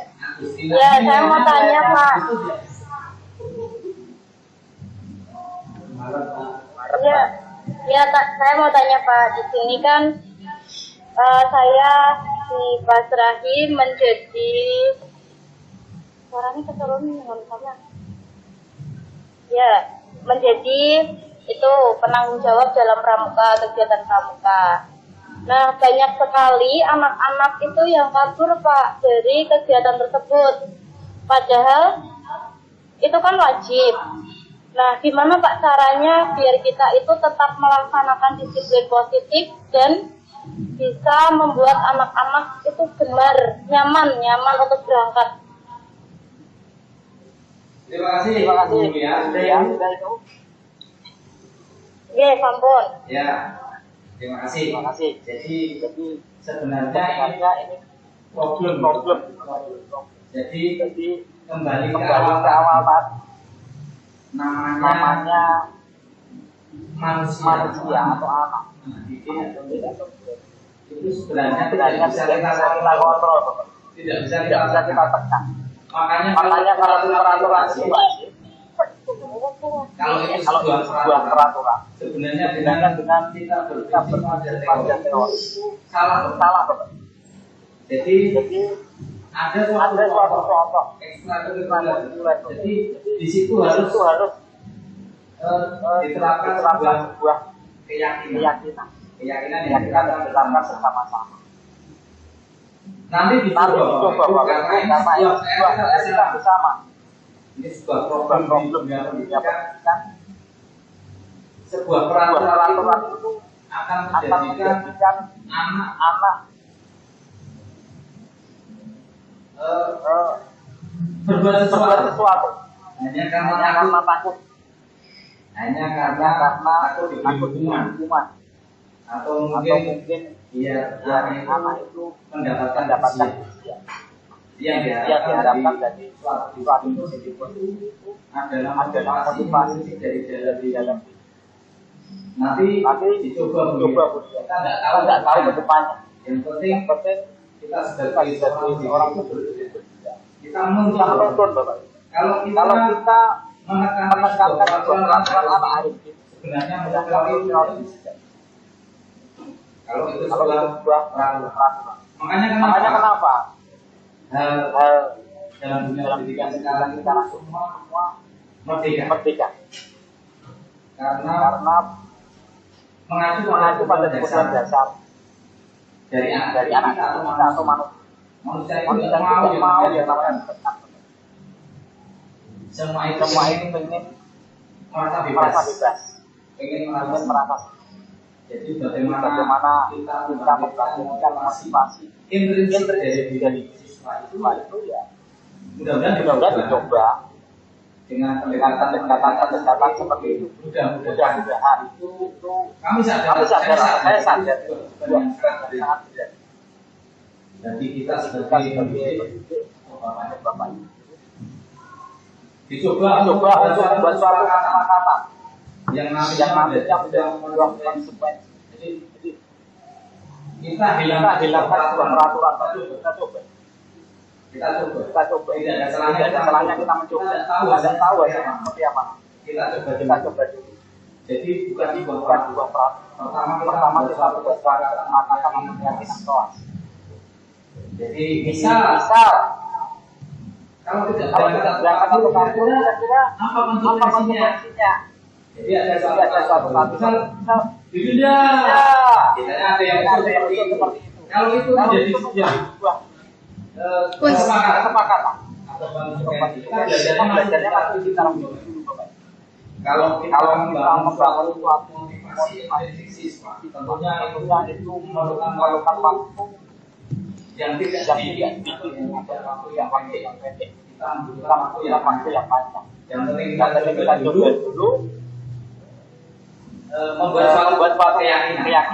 Ya, saya mau tanya Pak. Ya, saya mau tanya Pak. Di sini kan saya dipasrahi menjadi suaranya keturun sama. Ya, menjadi itu penanggung jawab dalam pramuka, kegiatan pramuka. Nah, banyak sekali anak-anak itu yang kabur Pak dari kegiatan tersebut. Padahal itu kan wajib. Nah, gimana Pak caranya biar kita itu tetap melaksanakan disiplin positif dan bisa membuat anak-anak itu benar nyaman untuk berangkat. Terima kasih ya sudah itu. Oke, sampun. Ya, terima kasih. Jadi sebenarnya ini problem. Jadi kembali ke awal Pak. Namanya manusia atau anak. Itu sebenarnya tidak bisa kita kontrol, tidak bisa kita tekan. Makanya kalau itu peraturan itu wajib. Kalau itu sebuah peraturan, sebenarnya dengan kita berpikir pada teori salah Bapak. Jadi ada suatu contoh ekstrakurikuler. Jadi di situ harus diterapkan sebuah keyakinan yang kita terapkan bersama-sama. Nanti dicoba karena kita bersama. Ini sebuah problem yang menjadikan sebuah peraturan itu akan menjadikan anak berbuat sesuatu hanya karena takut, hanya karena takut diberi hukuman atau mungkin biar anak itu mendapatkan ujian. Yang diharapkan dari suatu positif itu adalah motivasi dari dalam nanti dicoba kita nggak tahu ke depannya. Yang penting kita sebagai orang itu kita menuntun Bapak. Kalau kita menekankan peraturan anak hari ini sebenarnya melalui kalau itu sebuah peraturan. Makanya kenapa? Hal dalam dunia pendidikan sekarang kita semua merdeka. Karena mengacu pada kebutuhan dasar dari anak kita atau manusia itu mau yang namanya benar. Semua itu ingin merasa bebas, ingin merasa. Jadi bagaimana kita membangunkan motivasi intrinsik dari siswa itu ya mudah-mudahan dicoba dengan pendekatan seperti itu. mudah-mudahan Itu kami sadar, saya sadar dengan sangat berat. Jadi kita sebagai bapak dicoba untuk membuat suatu kata-kata yang nantinya membuat konsekuensi. Jadi kita hilangkan peraturan kita coba. Tidak ada salahnya kita mencoba. Tidak tahu hasilnya seperti apa. Kita coba dulu. Jadi bukan sebuah peraturan. Pertama kita buat kata-kata meyakinkan kelas. Jadi misal kalau tidak berangkat atau kira-kira apa konsekuensinya? Jadi ada suatu misal ditunda. Biasanya ada yang seperti itu. Kalau itu menjadi sebuah kesepakatan atau konsekuensi, kita belajarnya masih kita kalau kita membangun suatu motivasi dari siswa, tentunya itu memerlukan waktu yang tidak sedikit atau waktu yang pendek. Kita membutuhkan waktu yang panjang. Yang penting kita coba dulu membuat suatu keyakinan.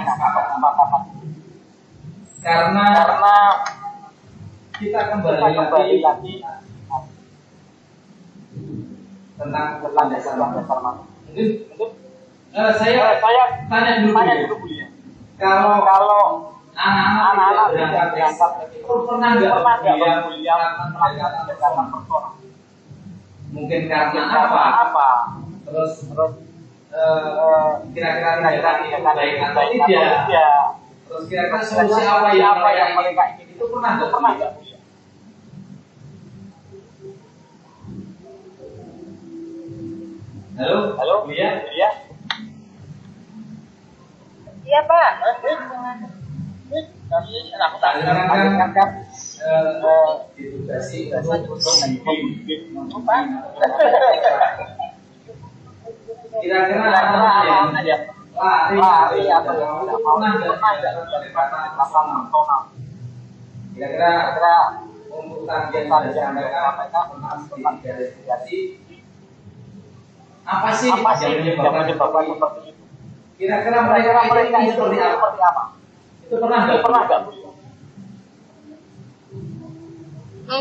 Karena kita kembali lagi tentang dasar manusia. Mungkin saya tanya dulu Bu ya. Kalau anak-anak berangkat pernah nggak kuliah pendekatan personal? Mungkin karena apa? Terus kira-kira baik atau tidak? Terus kira-kira solusi apa yang mereka ingin itu pernah nggak? Halo, Lia. Iya Pak. Kan ditugasi untuk kira-kira yang lari atau pernah nggak pendekatan personal? Kira-kira untuk target mereka tentang investigasi apa sih yang menyebabkan seperti itu? Kira-kira mereka ini seperti apa? Itu pernah nggak?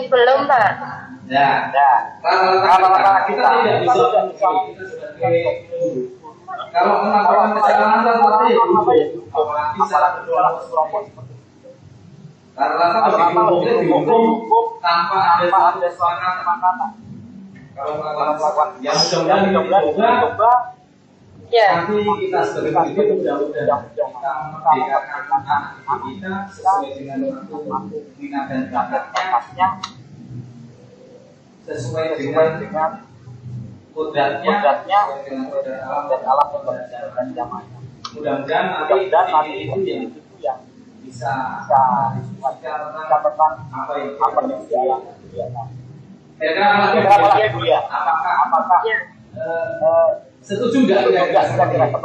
Belum Pak. Ya. Rata-rata kita tidak bisa kita sebagai kalau melakukan kesalahan seperti itu, apalagi salah berkelompok seperti itu. Rata-rata dihukum tanpa ada kesepakatan. Kalau melakukan yang mudah-mudahan dicoba, nanti kita sebagai pendidik mudah-mudahan kita memerdekakan anak kita sesuai dengan waktu minat dan bakatnya, sesuai dengan kodratnya, sesuai dengan kodrat alam dan zamannya. Mudah-mudahan nanti itu yang bisa tentang apa yang dialami. Kira-kira lagi Bu ya, apakah setuju nggak kira-kira seperti itu?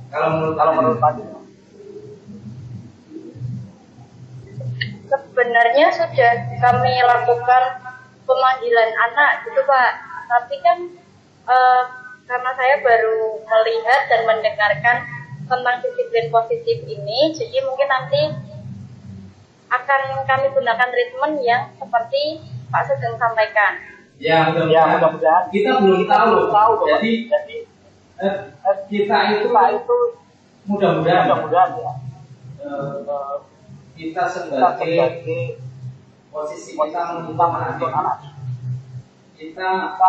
Kalau menurut Pak? Sebenarnya sudah kami lakukan pemanggilan anak gitu Pak. Tapi kan karena saya baru melihat dan mendengarkan tentang disiplin positif ini, jadi mungkin nanti akan kami gunakan treatment yang seperti Pak Sugeng sampaikan. Ya mudah-mudahan. Kita belum tahu. Jadi kita itu mudah-mudahan ya. Kita sebagai posisi kita menuntut anak. Kita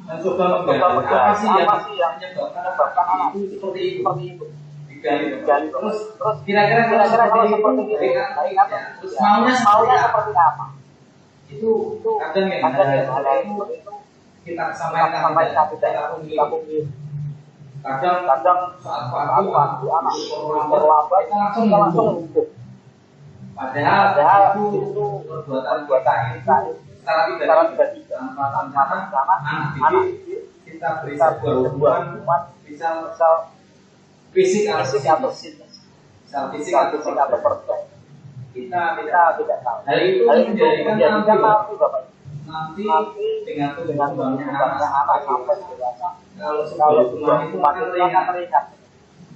mencoba menggali apa sih yang menyebabkan anak itu seperti itu. Digali. Terus kira-kira seperti itu baik. Terus maunya seperti apa? Itu kadang itu kita sampaikan kita pungkiri. Kadang saat waktu anak terlambat kita langsung hukum. Padahal itu perbuatan kita secara tiba-tiba anak kita beri sebuah hukuman misal fisik atau psikis. Fisik atau perbuatan. Kita tidak tahu. Hal itu menjadikan nanti Bapak nanti dengan dengan kembangnya anak sampai sampai dewasa. dewasa. Kalau Kalau sebelum itu cuma akan itu teringat. akan teringat.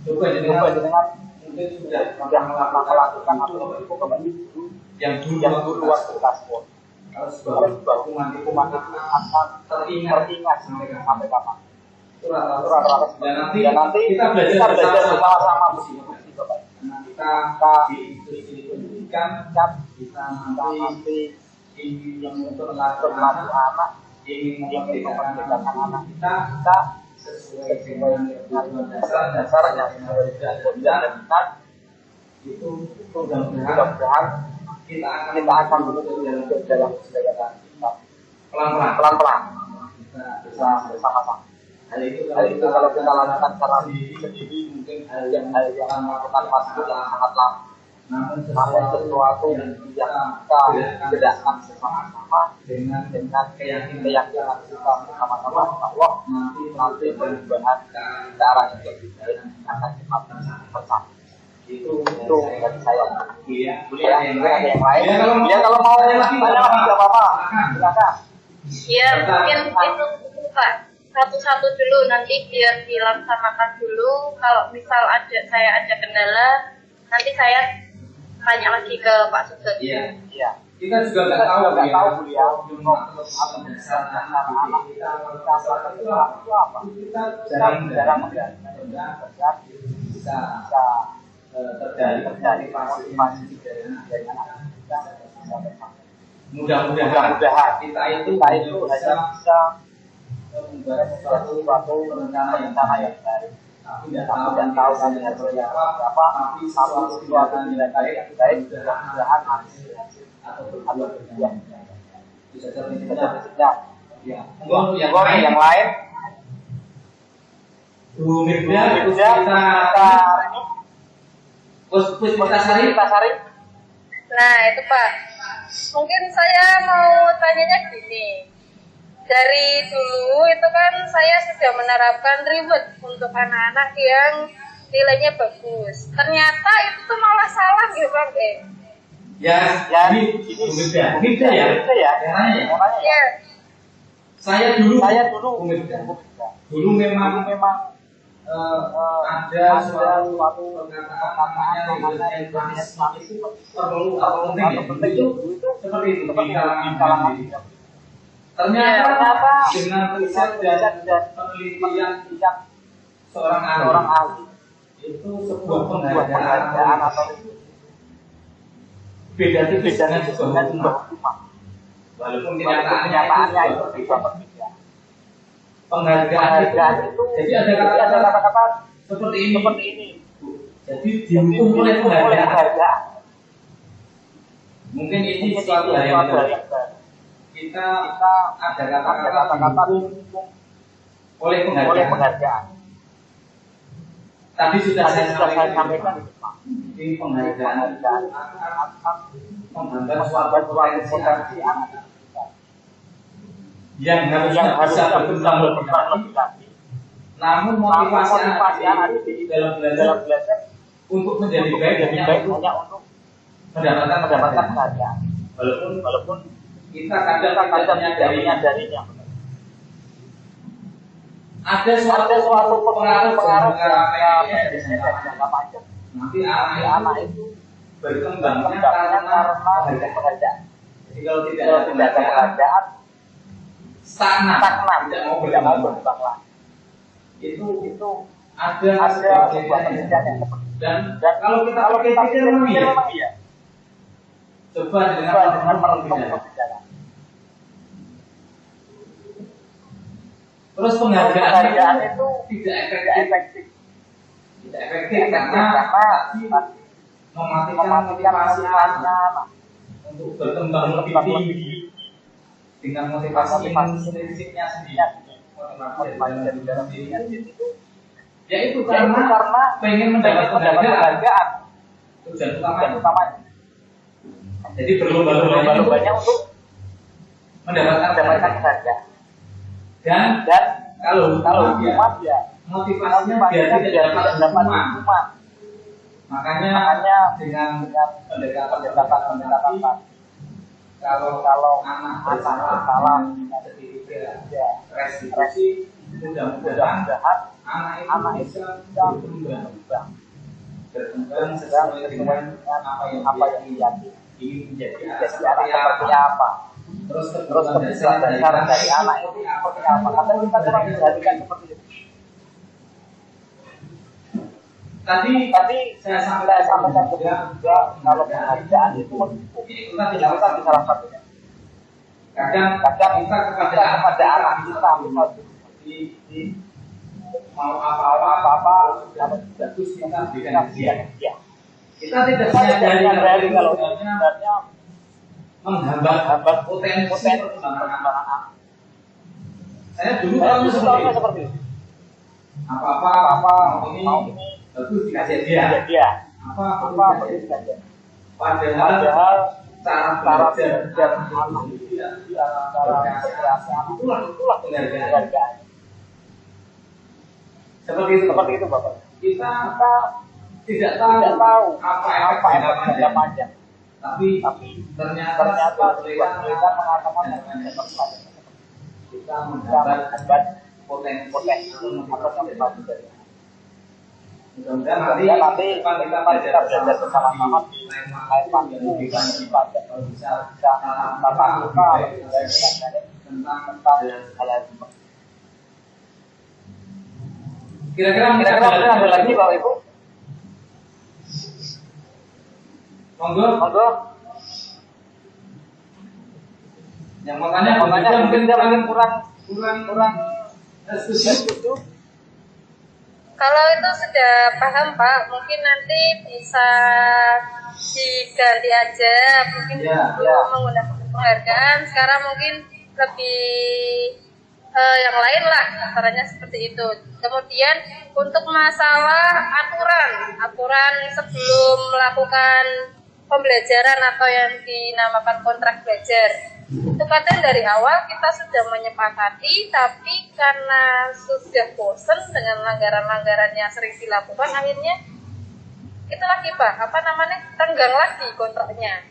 Coba Coba dengan dengan mungkin sudah sudah melakukan itu atau Bapak Ibu yang dulu yang dulu waktu paspor. kalau Kalau sebuah hukuman hukuman itu itu akan teringat sampai kapan? itu rata-rata. Dan nanti kita belajar bersama-sama berdiskusi Bapak. kita di industri pendidikan kita nanti ingin memperlakukan anak, ingin memerdekakan anak kita sesuai dengan dasar yang sudah itu mudah-mudahan kita akan menuju dalam kesejahteraan kita pelan-pelan kita bersama-sama. Hal itu kalau kita lakukan secara sendiri mungkin hal yang memakan waktu yang sangat lama. Namun sesuatu yang kita gerakkan bersama-sama dengan keyakinan kita bersama-sama bahwa nanti perubahan ke arah yang lebih baik akan cepat tercapai. Itu dari saya. Kuliah yang lain. Ya kalau mau tanya lagi nggak apa-apa. Silakan. Ya mungkin itu Pak, satu-satu dulu nanti biar dilaksanakan dulu. Kalau misal saya ada kendala, nanti saya tanya lagi ke Pak Sugeng. Iya. Kita juga nggak tahu kuliah atau dasar anak kita itu apa. Kita jarang bisa terjadi motivasi dari anak kita. Mudah-mudahan kita itu hanya bisa membuat suatu rencana yang baik. Tapi tidak tahu kami seperti apa, tapi suatu yang baik mudah-mudahan atau berjuang. Bisa terlihat. Ya. Untuk yang lain, Bu Mirda, Puspitasari. Nah itu Pak, mungkin saya mau tanyanya gini. Dari dulu itu kan saya sudah menerapkan reward untuk anak-anak yang nilainya bagus. Ternyata itu tuh malah salah gitu Pak. Ini Mirda ya. Ya. Saya dulu dulu memang ada suatu perkataan namanya itu perlu atau penting itu seperti itu di kalangan ternyata dengan riset dan penelitian seorang ahli itu sebuah penghargaan atau beda tipis dengan sebuah hukuman walaupun kenyataannya itu juga berbeda. Penghargaan itu jadi ada kata-kata seperti ini. Jadi dihukum oleh penghargaan. Mungkin ini suatu hal yang baru. Kita ada kata-kata dihukum oleh penghargaan. Tadi sudah saya sampaikan di penghargaan akan menghambat suatu potensi anak yang harusnya bisa berkembang lebih lagi. Namun motivasi anak di dalam belajar untuk menjadi baik hanya untuk mendapatkan penghargaan. Walaupun kita kadang menyadarinya darinya. Ada suatu pengaruh nanti anak itu berkembangnya karena penghargaan. Jadi kalau tidak ada penghargaan stagnan, tidak mau berkembang lagi. Itu ada sebuah penelitian yang seperti itu. Dan kalau kita pikir memang iya. Coba dengan merenung berjalan. Terus penghargaan itu tidak efektif. Tidak efektif karena mematikan motivasi anak untuk berkembang lebih tinggi dengan motivasi intrinsiknya sendiri. Motivasi dari dalam dirinya sendiri. Yaitu karena pengen mendapat penghargaan. Tujuan utamanya. Jadi berlomba-lombanya untuk mendapatkan penghargaan. Dan kalau hukuman ya motivasinya biar tidak dapat hukuman. Makanya dengan pendekatan kalau anak bersalah ya restitusi, mudah-mudahan anak itu bisa berkembang sesuai dengan apa yang ingin menjadi anak seperti apa. Terus kebutuhan dasar dari anak itu seperti apa? Kadang kita kurang perhatikan seperti itu. Tadi saya sampaikan juga kalau penghargaan itu kita tidak bisa di salah satunya. Kadang kita kepada anak kita di mau apa-apa kalau bagus kita berikan dia. Kita tidak menyadari kalau sebenarnya menghambat potensi perkembangan anak. Saya dulu kalau seperti itu. Apa-apa mau ini bagus dikasih dia. Apa dikasih. Padahal cara belajar anak itu cara itulah penghargaan. Seperti itu Bapak. Kita tidak tahu apa efek jangka panjang. Tapi ternyata mereka mengatakan kita menghambat potensi atau motivasi dari anak. Mudah-mudahan nanti kita belajar bersama-sama di lain waktu kalau bisa tatap muka tentang hal-hal seperti itu. Kira-kira ada lagi Bapak Ibu? Monggo. Yang makanya mungkin kurang setuju. Kalau itu sudah paham Pak, mungkin nanti bisa diganti aja, mungkin menggunakan penghargaan. Sekarang mungkin lebih yang lain lah, caranya seperti itu. Kemudian untuk masalah aturan sebelum melakukan pembelajaran atau yang dinamakan kontrak belajar, itu kadang dari awal kita sudah menyepakati, tapi karena sudah bosan dengan langgaran-langgaran yang sering dilakukan, akhirnya itu lagi Pak, tenggang lagi kontraknya.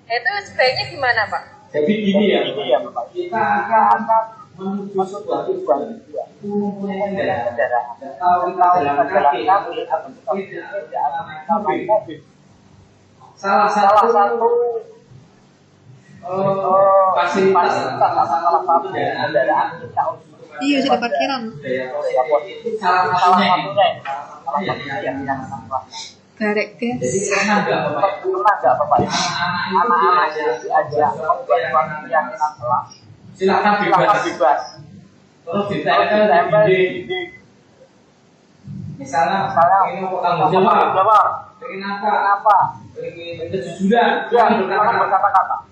Itu sebaiknya gimana Pak? Jadi gini ya Bapak, kita akan menuju sebuah tujuan itu mempunyai kendaraan. Kalau kita jalan kaki atau tidak naik mobil, salah satu fasilitas salah satu kendaraan kita Iya, sudah parkiran. salah satunya yang Garek guys. jadi pernah nggak Bapak anak-anak itu diajak membuat suatu keyakinan kelas, silakan bebas terus ditempel di misalnya ini mau tanggung jawab, pengen apa, pengen kejujuran, berkata-kata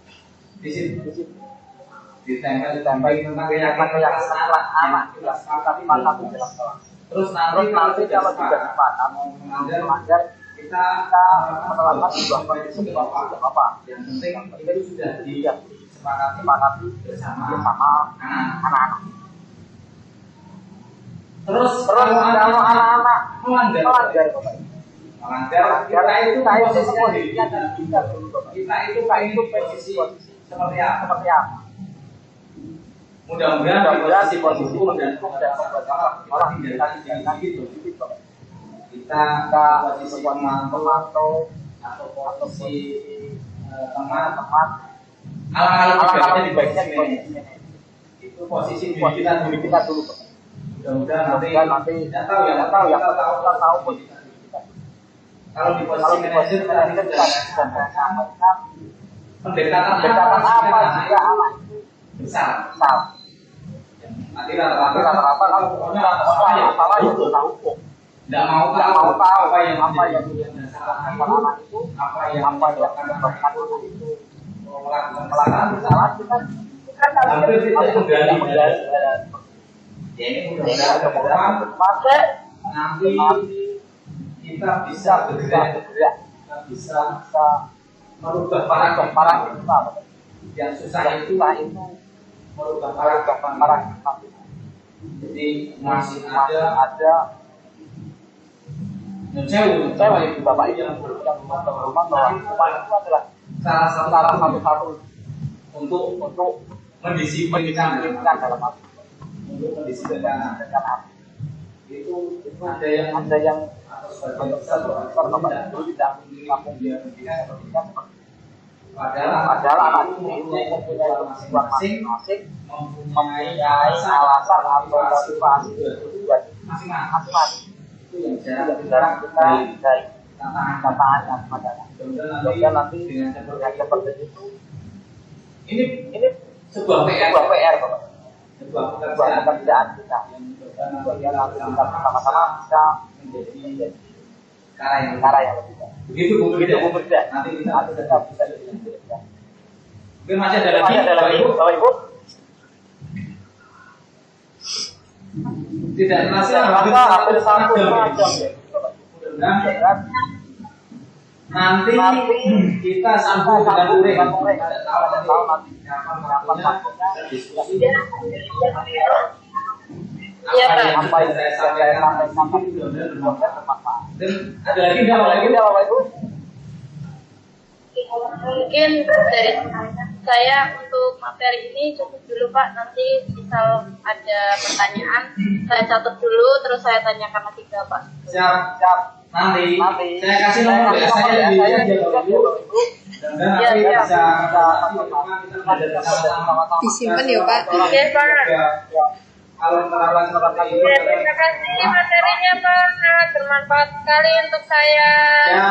di situ ditempel tentang keyakinan anak jelas, tapi mantap jelas kelas. Terus nanti kalau kesempatan mau mengajar kita menerapkan sebuah kondisi apa yang penting itu sudah disepakati bersama anak-anak. Terus kalau anak-anak melanggar kita itu posisinya kita itu posisi seperti apa? Mudah-mudahan di posisi dan orang tidak gitu. Kita posisi pemantau atau posisi teman-teman, alangkah baiknya di posisi itu posisi diri kita dulu. Mudah-mudahan nanti tidak tahu yang kita tahu posisi kita. Kalau di posisi manajer kita bisa menyampaikan pendekatan apa jika anak itu besar. Nanti rata-rata kalau pokoknya apa itu tahu. Tidak mau tahu apa yang dasar anak itu, apa yang menyebabkan anak itu melakukan kesalahan kita hampir tidak menggali. Ya ini mudah-mudahan ke depan nanti kita bisa bergerak, kita bisa merubah paradigma yang susah itu merubah paradigma. Jadi masih ada Bapak Ibu yang memantau rumah bahwa itu adalah salah satu untuk mendisiplinkan dalam arti untuk mendisiplinkan itu ada yang tidak kampung dia padahal anak ini mempunyai kebutuhan masing-masing, mempunyai alasan atau motivasi masing-masing. Itu yang jarang kita dari tantangannya kepada anak. Kemudian nanti dengan seperti itu, ini sebuah PR, sebuah pekerjaan kita. Kemudian nanti kita bersama-sama bisa menjadi karya yang lebih baik. Begitu Bu Brida. Nanti kita bisa dilanjutkan. Mungkin masih ada lagi, Bapak Ibu. Tidak terasa hampir 1 jam. Nanti kita sambung dengan mereka. Tahu nanti apa diskusi. Iya Pak. Apa yang saya sampaikan bermanfaat. Dan ada lagi nggak Bapak Ibu? Mungkin dari saya untuk materi ini cukup dulu Pak. Nanti misal ada pertanyaan saya catat dulu terus saya tanyakan lagi ke Pak. Siap. Nanti saya kasih nomor WA saya di Bapak Ibu. Dan nanti bisa disimpan ya Pak. Oke Pak. Kalau merawat seperti itu. Terima kasih materinya Pak, sangat bermanfaat sekali untuk saya. Ya,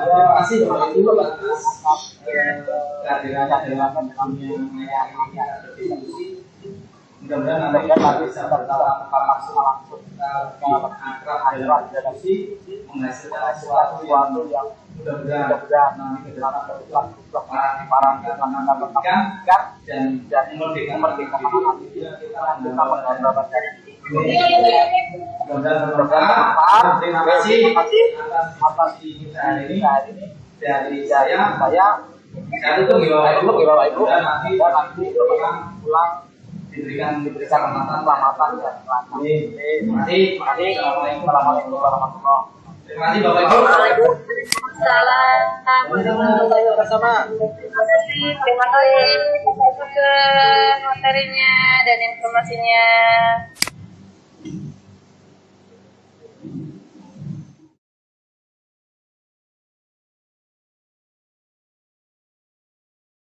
terima kasih Bapak Ibu atas kehadiran dalam diskusi. Mudah-mudahan nanti bisa bertambah langsung akrab dalam diskusi, menghasilkan sesuatu yang mudah-mudahan nanti ke depan para pendidikan dan memerdekakan anak kita mendapatkan mudah-mudahan terima kasih atas kita hari ini dari saya tutup ya Bapak Ibu dan nanti pulang diberikan keselamatan dan terima kasih. Assalamualaikum warahmatullahi wabarakatuh. Terima kasih Bapak Ibu. Salam. Terima kasih ke materinya dan informasinya.